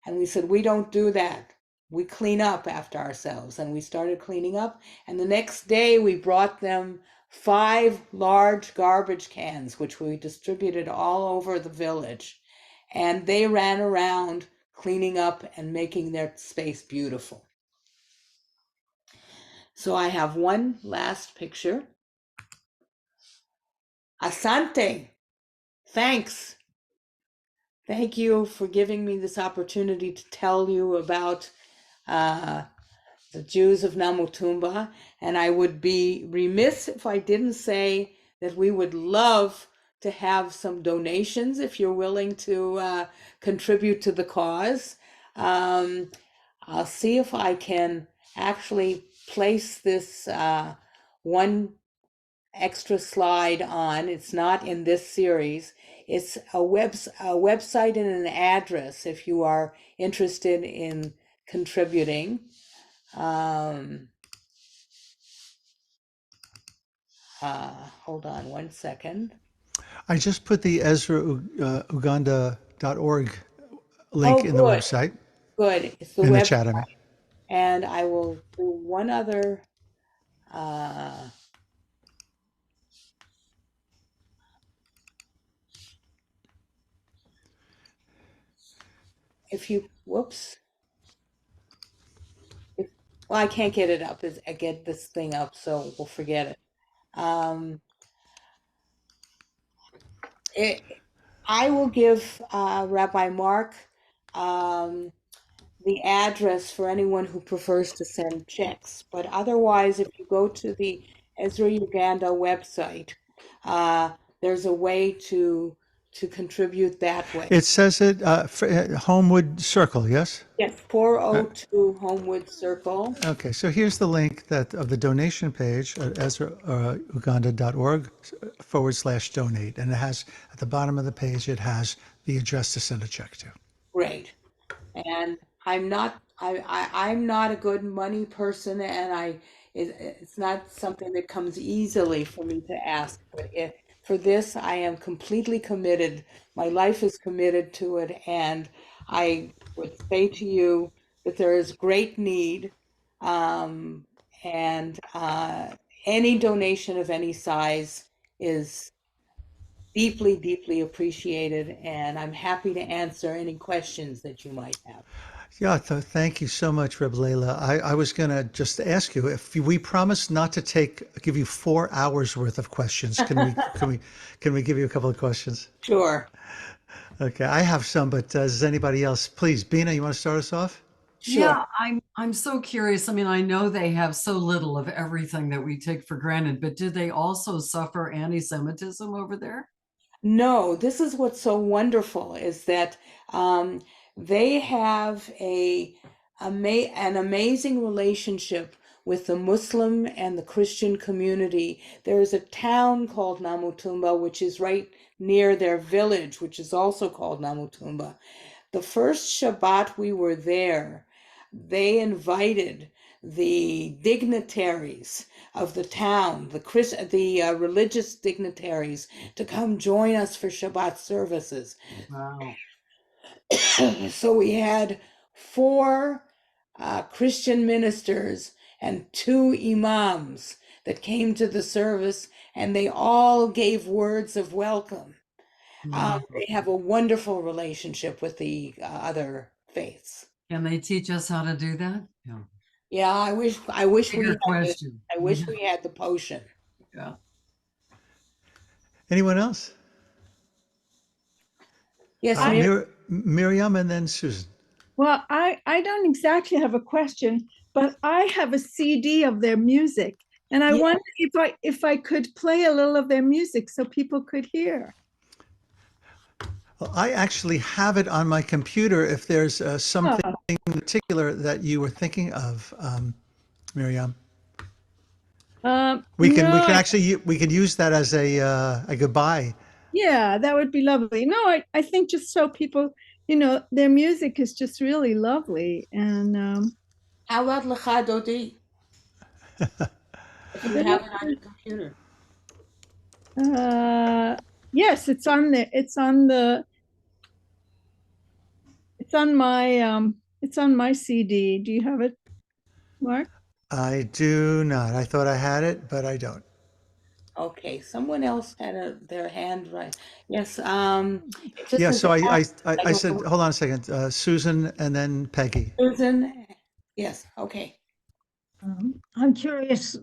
And we said, we don't do that. We clean up after ourselves. And we started cleaning up. And the next day, we brought them 5 large garbage cans, which we distributed all over the village. And they ran around cleaning up and making their space beautiful. So I have one last picture. Asante, thanks. Thank you for giving me this opportunity to tell you about the Jews of Namutumba. And I would be remiss if I didn't say that we would love to have some donations if you're willing to contribute to the cause. I'll see if I can actually place this one extra slide on. It's not in this series. It's a website and an address if you are interested in contributing. Hold on one second. I just put the Ezra Uganda.org link in the Good. website, Good. It's the in the web, chat, I mean. and I will do one other. If you, whoops. Well, I can't get it up. I get this thing up, so we'll forget it. I will give Rabbi Mark the address for anyone who prefers to send checks. But otherwise, if you go to the Ezra Uganda website, there's a way to contribute that way. It says it, Homewood Circle, yes? Yes, 402 Homewood Circle. Okay, so here's the link of the donation page at ezrauganda.org/donate. And it has, at the bottom of the page, it has the address to send a check to. Great. And I'm not a good money person, and it's not something that comes easily for me to ask. But for this, I am completely committed. My life is committed to it, and I would say to you that there is great need, and any donation of any size is deeply, deeply appreciated, and I'm happy to answer any questions that you might have. Yeah, thank you so much, Rabbi Leila. I was going to just ask you if we promise not to give you 4 hours worth of questions. Can we give you a couple of questions? Sure. Okay, I have some, but does anybody else? Please, Bina, you want to start us off? Sure. Yeah, I'm so curious. I mean, I know they have so little of everything that we take for granted, but do they also suffer anti-Semitism over there? No, this is what's so wonderful is that they have an amazing relationship with the Muslim and the Christian community. There is a town called Namutumba, which is right near their village, which is also called Namutumba. The first Shabbat we were there, they invited the dignitaries of the town, the religious dignitaries, to come join us for Shabbat services. Wow. So we had 4 Christian ministers and 2 imams that came to the service, and they all gave words of welcome. They have a wonderful relationship with the other faiths. Can they teach us how to do that? Yeah. Yeah, I wish we Bigger had question. I wish we had the potion. Yeah. Anyone else? Yes, Miriam and then Susan. Well, I don't exactly have a question, but I have a CD of their music, and I Yeah. wonder if I could play a little of their music so people could hear. Well, I actually have it on my computer if there's something Oh, in particular that you were thinking of, Miriam. We can no, actually we could use that as a goodbye. yeah, that would be lovely. No, I think just so people, their music is just really lovely, and How about Lecha Dodi? If you have it on your computer. yes, it's on the it's on my CD. Do you have it, Mark? I do not. I thought I had it, but I don't. Okay, someone else had their hand right. Yes, it just Yeah, says so I I said, don't know. hold on a second, Susan and then Peggy. Susan, yes, okay. I'm curious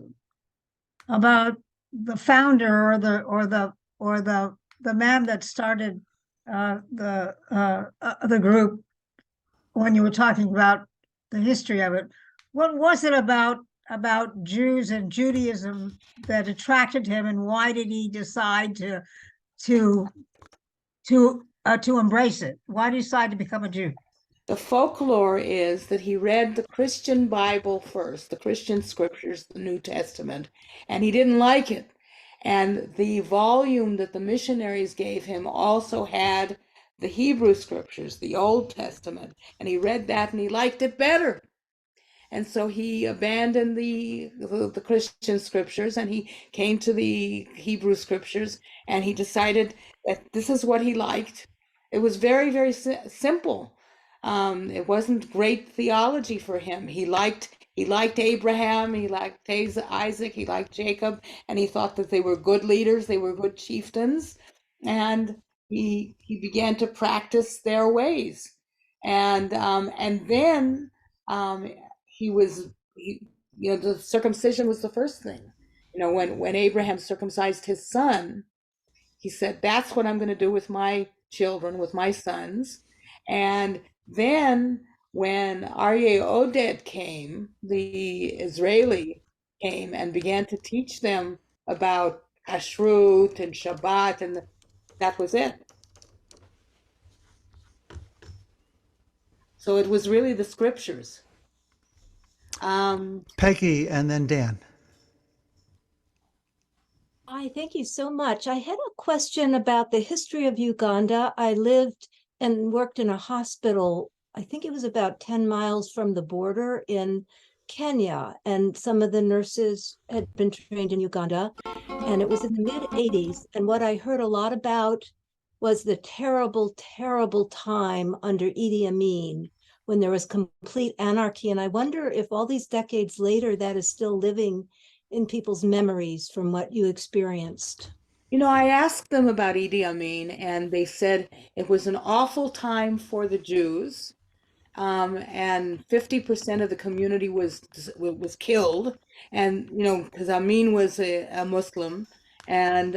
about the founder or the man that started the group when you were talking about the history of it. What was it about Jews and Judaism that attracted him, and why did he decide to embrace it? Why did he decide to become a Jew? The folklore is that he read the Christian Bible first, the Christian scriptures, the New Testament, and he didn't like it. And the volume that the missionaries gave him also had the Hebrew scriptures, the Old Testament, and he read that and he liked it better. And so he abandoned the Christian scriptures and he came to the Hebrew scriptures, and he decided that this is what he liked. It was very, very simple. It wasn't great theology for him. He liked Abraham, he liked Isaac, he liked Jacob, and he thought that they were good leaders, they were good chieftains, and he began to practice their ways. And then the circumcision was the first thing. When Abraham circumcised his son, he said, that's what I'm going to do with my children, with my sons. And then when Aryeh Oded came, the Israeli came and began to teach them about kashrut and Shabbat, and that was it. So it was really the scriptures. Peggy and then Dan. Hi, thank you so much. I had a question about the history of Uganda. I lived and worked in a hospital, I think it was about 10 miles from the border in Kenya, and some of the nurses had been trained in Uganda, and it was in the mid-80s. And what I heard a lot about was the terrible, terrible time under Idi Amin, when there was complete anarchy. And I wonder if all these decades later, that is still living in people's memories from what you experienced. I asked them about Idi Amin, and they said it was an awful time for the Jews, and 50% of the community was killed, and because Amin was a Muslim, and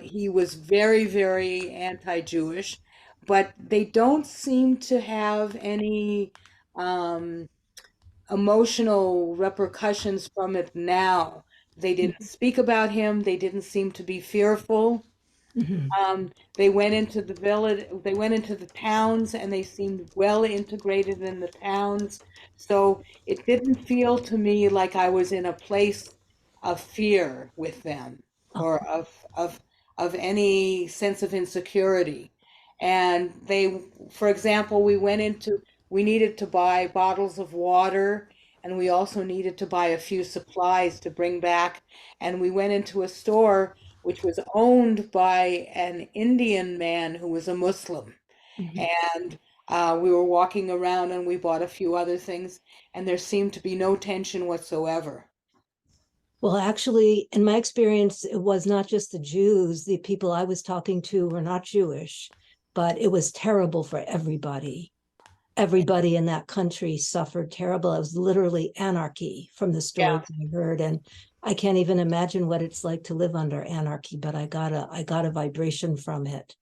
he was very, very anti-Jewish, but they don't seem to have any emotional repercussions from it now. They didn't speak about him. They didn't seem to be fearful. They went into the village, they went into the towns, and they seemed well integrated in the towns. So it didn't feel to me like I was in a place of fear with them, or of any sense of insecurity. And for example, we needed to buy bottles of water, and we also needed to buy a few supplies to bring back. And we went into a store which was owned by an Indian man who was a Muslim. And We were walking around and we bought a few other things, and there seemed to be no tension whatsoever. Well, actually, in my experience, it was not just the Jews. The people I was talking to were not Jewish, but it was terrible for everybody. Everybody in that country suffered terrible. It was literally anarchy from the Yeah. stories I heard. And I can't even imagine what it's like to live under anarchy, but I got a vibration from it.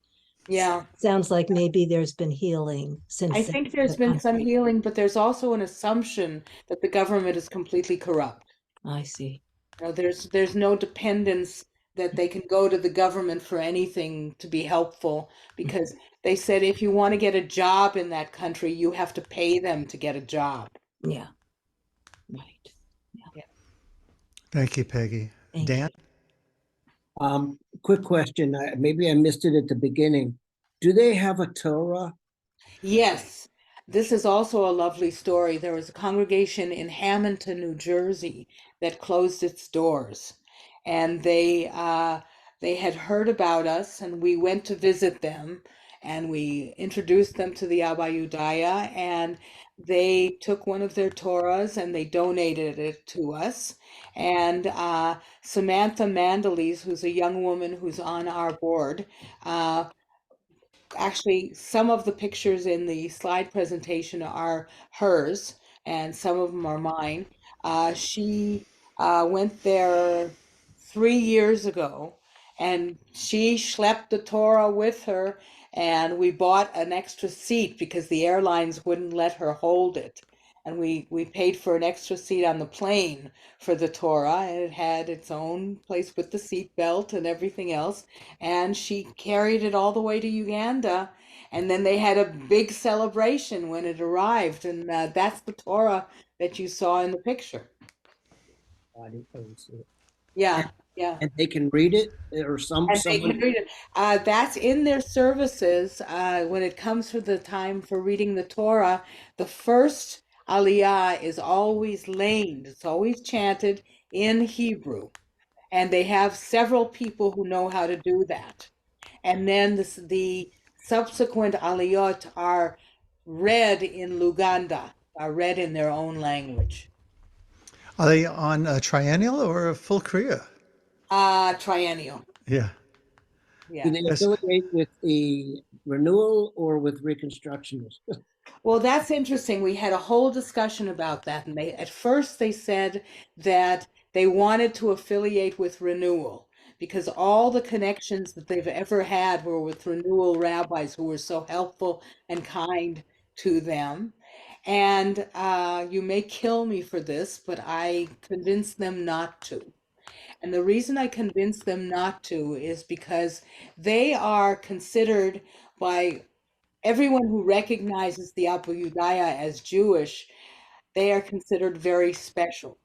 Yeah. Sounds like maybe there's been healing since I then think in there's the been some country. healing, but there's also an assumption that the government is completely corrupt. I see. You know, there's no dependence that they can go to the government for anything to be helpful, because they said if you want to get a job in that country, you have to pay them to get a job. Yeah. Right. Thank you, Peggy. Thank Dan? Quick question. Maybe I missed it at the beginning. Do they have a Torah? Yes, this is also a lovely story. There was a congregation in Hamilton, New Jersey, that closed its doors, and they had heard about us, and we went to visit them, and we introduced them to the Abudaya, and they took one of their Torahs and they donated it to us. And Samantha Mandelis, who's a young woman who's on our board, actually, some of the pictures in the slide presentation are hers, and some of them are mine. She went there 3 years ago, and she schlepped the Torah with her, and we bought an extra seat because the airlines wouldn't let her hold it. And we paid for an extra seat on the plane for the Torah, and it had its own place with the seat belt and everything else. And she carried it all the way to Uganda. And then they had a big celebration when it arrived. And that's the Torah that you saw in the picture. I didn't see it. Yeah, yeah. And they can read it, or And they can someone. read it. That's in their services. When it comes to the time for reading the Torah, the first aliyah is always lamed. It's always chanted in Hebrew. And they have several people who know how to do that. And then the subsequent aliyot are read in Luganda, are read in their own language. Are they on a triennial or a full Korea? Triennial. Yeah. Do Yeah. they Yes. affiliate with the renewal or with Reconstructionists? Well, that's interesting. We had a whole discussion about that. And at first they said that they wanted to affiliate with Renewal because all the connections that they've ever had were with Renewal rabbis who were so helpful and kind to them. And you may kill me for this, but I convinced them not to. And the reason I convinced them not to is because they are considered by everyone who recognizes the Abudaya as Jewish, they are considered very special.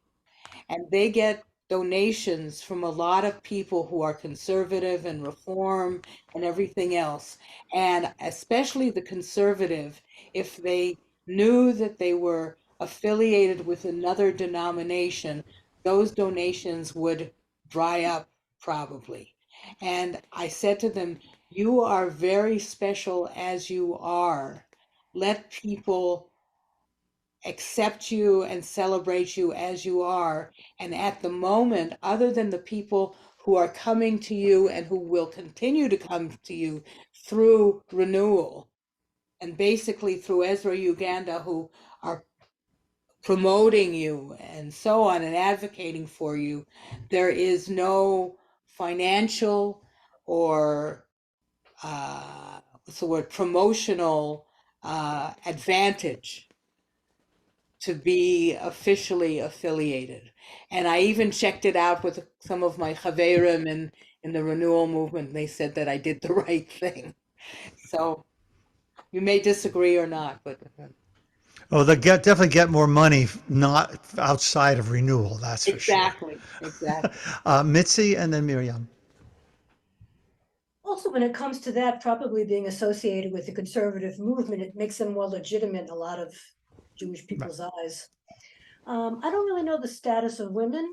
And they get donations from a lot of people who are conservative and reform and everything else. And especially the conservative, if they knew that they were affiliated with another denomination, those donations would dry up probably. And I said to them, you are very special as you are. Let people accept you and celebrate you as you are. And at the moment, other than the people who are coming to you and who will continue to come to you through renewal, and basically through Ezra Uganda, who are promoting you and so on and advocating for you, there is no financial or what's the word, promotional advantage to be officially affiliated. And I even checked it out with some of my chaverim in the renewal movement, and they said that I did the right thing. So you may disagree or not, but Oh, they definitely get more money not outside of renewal, that's for sure. exactly. Mitzi and then Miriam. Also, when it comes to that, probably being associated with the conservative movement, it makes them more legitimate in a lot of Jewish people's eyes. I don't really know the status of women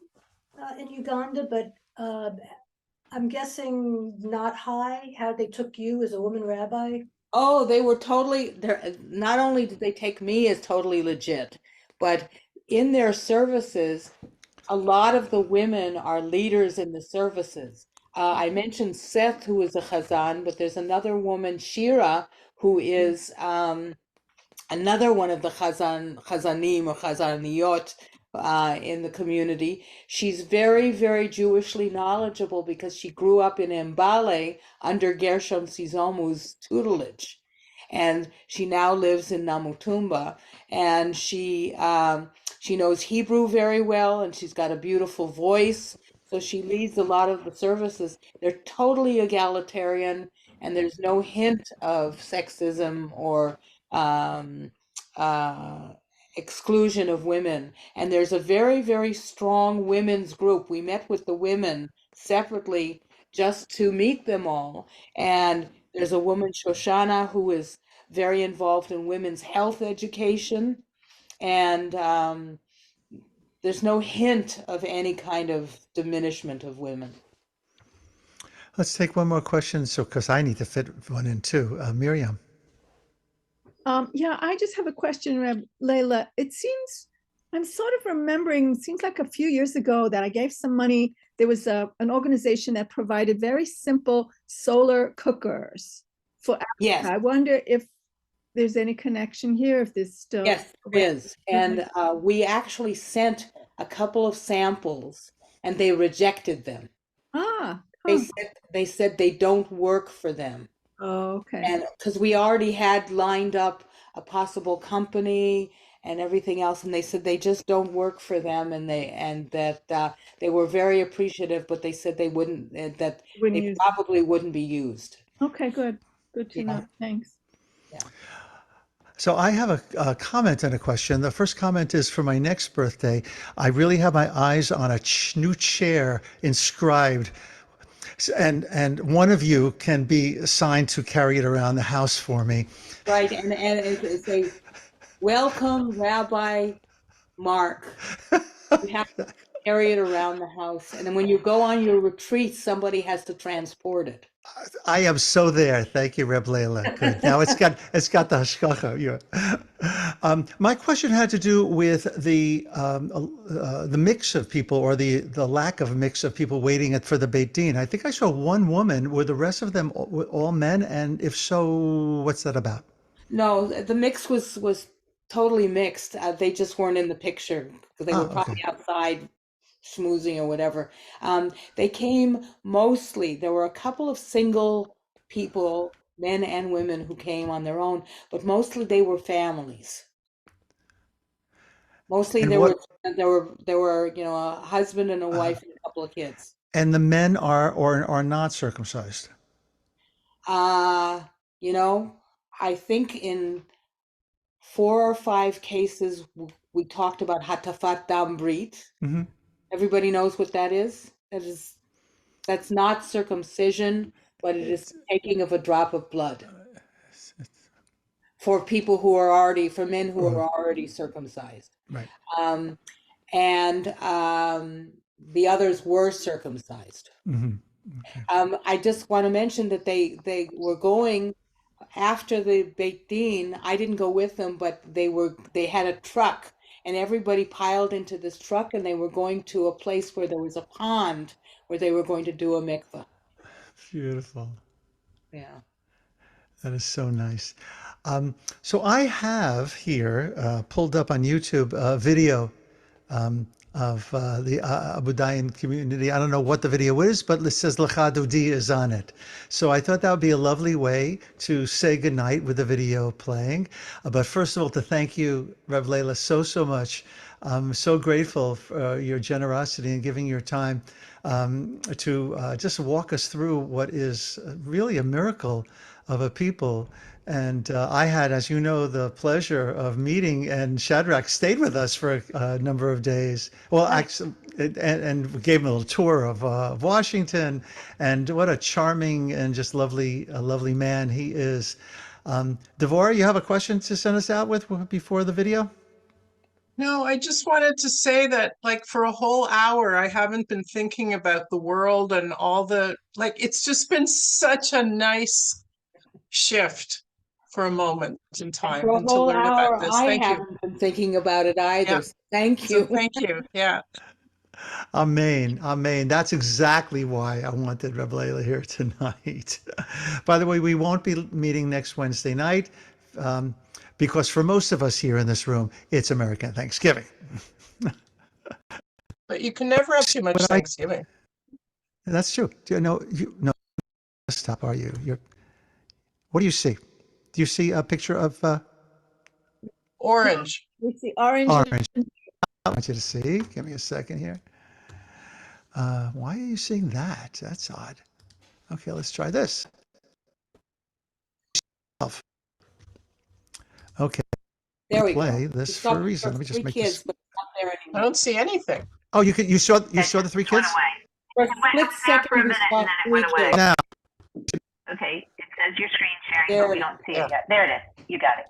in Uganda, but I'm guessing not high, how they took you as a woman rabbi. Oh, they were totally there. Not only did they take me as totally legit, but in their services, a lot of the women are leaders in the services. I mentioned Seth, who is a Chazan, but there's another woman, Shira, who is another one of the Chazanim or Chazaniyot in the community. She's very, very Jewishly knowledgeable because she grew up in Mbale under Gershom Sizomu's tutelage. And she now lives in Namutumba, and she knows Hebrew very well, and she's got a beautiful voice. So she leads a lot of the services. They're totally egalitarian, and there's no hint of sexism or um, uh, exclusion of women. And there's a very, very strong women's group. We met with the women separately just to meet them all. And there's a woman, Shoshana, who is very involved in women's health education. And there's no hint of any kind of diminishment of women. Let's take one more question, so because I need to fit one in too. Miriam. Yeah, I just have a question, Reb Leila. It seems I'm sort of remembering, seems like a few years ago that I gave some money. There was an organization that provided very simple solar cookers for Africa. Yes. I wonder if there's any connection here, if there's still. Yes, there is. And we actually sent a couple of samples and they rejected them. They said they don't work for them. Oh, okay. And because we already had lined up a possible company and everything else, and they said they just don't work for them, and that they were very appreciative, but they said they wouldn't, that they probably wouldn't be used. Okay, good to know. Thanks. Yeah. So I have a comment and a question. The first comment is, for my next birthday, I really have my eyes on a new chair inscribed, and one of you can be assigned to carry it around the house for me. Right, and it's a welcome, Rabbi Mark. You have to carry it around the house, and then when you go on your retreat, somebody has to transport it. I am so there. Thank you, Reb Leila. Good. Now it's got the hashkacha. Yeah. My question had to do with the mix of people, or the lack of mix of people waiting for the Beit Din. I think I saw one woman. Were the rest of them all men? And if so, what's that about? No, the mix was totally mixed. They just weren't in the picture because they were probably outside schmoozing or whatever. They came mostly, there were a couple of single people, men and women, who came on their own, but mostly they were families. Mostly there were a husband and a wife and a couple of kids. And the men are not circumcised. I think in 4 or 5 cases we talked about hatafat dam brit. Mm-hmm. Everybody knows what that is. That's not circumcision, but it is taking of a drop of blood for people who are already, for men who are already circumcised. Right. And the others were circumcised. Mm-hmm. Okay. I just want to mention that they were going after the Beit Din. I didn't go with them, but they had a truck. And everybody piled into this truck, and they were going to a place where there was a pond where they were going to do a mikveh. Beautiful. Yeah. That is so nice. So I have here pulled up on YouTube a video of the Abudayan community. I don't know what the video is, but it says Lecha Dodi is on it. So I thought that would be a lovely way to say goodnight with the video playing. But first of all, to thank you, Rev Leila, so much. I'm so grateful for your generosity and giving your time to just walk us through what is really a miracle of a people. And I had, as you know, the pleasure of meeting, and Shadrach stayed with us for a number of days. Well, actually, and we gave him a little tour of Washington, and what a charming and just lovely man he is. Devorah, you have a question to send us out with before the video? No, I just wanted to say that, like, for a whole hour, I haven't been thinking about the world and all it's just been such a nice shift. for a moment in time For a and to whole learn about hour, this. I Thank you. haven't been thinking about it either. Yeah. So thank So you. thank you. Yeah. Amen. Amen. That's exactly why I wanted Rabbi Leila here tonight. By the way, we won't be meeting next Wednesday night because for most of us here in this room, it's American Thanksgiving. But you can never have too much Thanksgiving. That's true. Do you know? No, stop. Are you? What do you see? Do you see a picture of Orange. We see orange. orange? I want you to see. Give me a second here. Why are you seeing that? That's odd. Okay, let's try this. Okay, There we play go. this It's for a got reason. for Let me just three make kids, this. but it's not there I anymore. don't see anything. Oh, you saw the three kids? For a split second, we saw three kids. Now, Okay, it says your screen sharing, There but we it don't see is. it yet. There it is. You got it.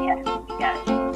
Yes, you got it.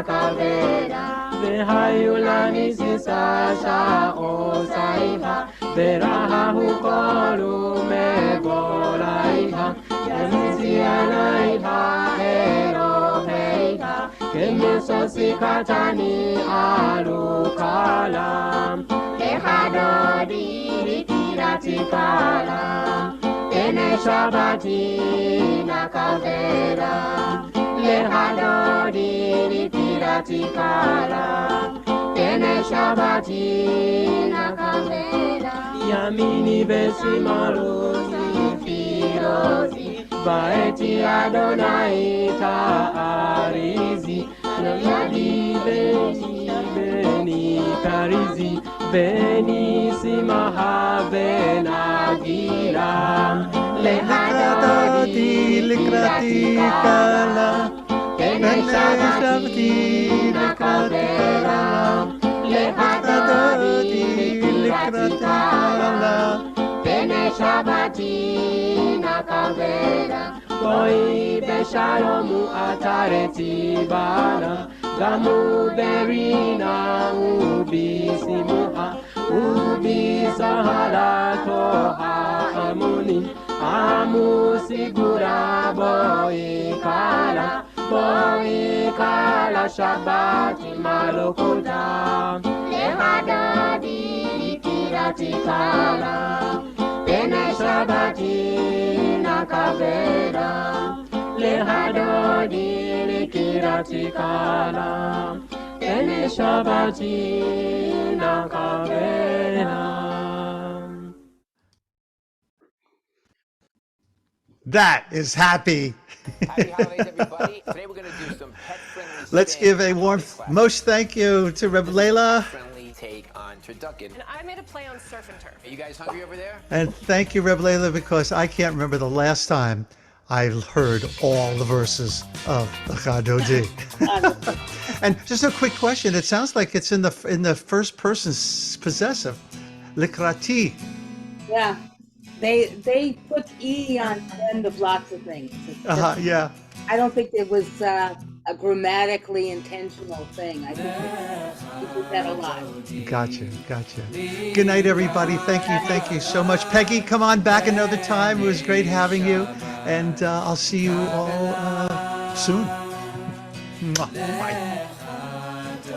nakavera Vehayulani sisasha osaiha Veraha hukolu mebolaiha Yemisianaiha Eloheiha Kemisosikatani alukalam Lehadodi likiratikala Ene Shabati nakavera Lehadodi likiratikala Ene Shabati nakavera Yamini besimaruzi firozi Baeti Adonai ta'arizi Yadi beni karizi Beni simaha benagila Lehadodi likratikala Ene Shabati nakavera Lehadodi likratikala Ene Shabati nakavera Koi beshalomu atareti bana Gamu berina ubi simuha Ubi sahala toha amuni Amu sigura boy kala shabati malokota Lehadadi kiratikala Ene Shabati nakavera Lehadodi likiratikala Ene Shabati nakavera. That is happy. Happy holidays, everybody. Today we're going to do some pet-friendly Let's spin give a on warm this class. most thank you to Rabbi Leila. Friendly take on turducken. And I made a play on surf and turf. Are you guys hungry over there? And thank you, Rabbi Leila, because I can't remember the last time I heard all the verses of the Chadodi. And just a quick question. It sounds like it's in the first person possessive. Likrati. Yeah. They put E on the end of lots of things. It's just- Yeah. I don't think it was a grammatically intentional thing. I think we did that a lot. Gotcha. Good night, everybody. Thank you so much. Peggy, come on back another time. It was great having you. And I'll see you all soon. Mwah. Bye.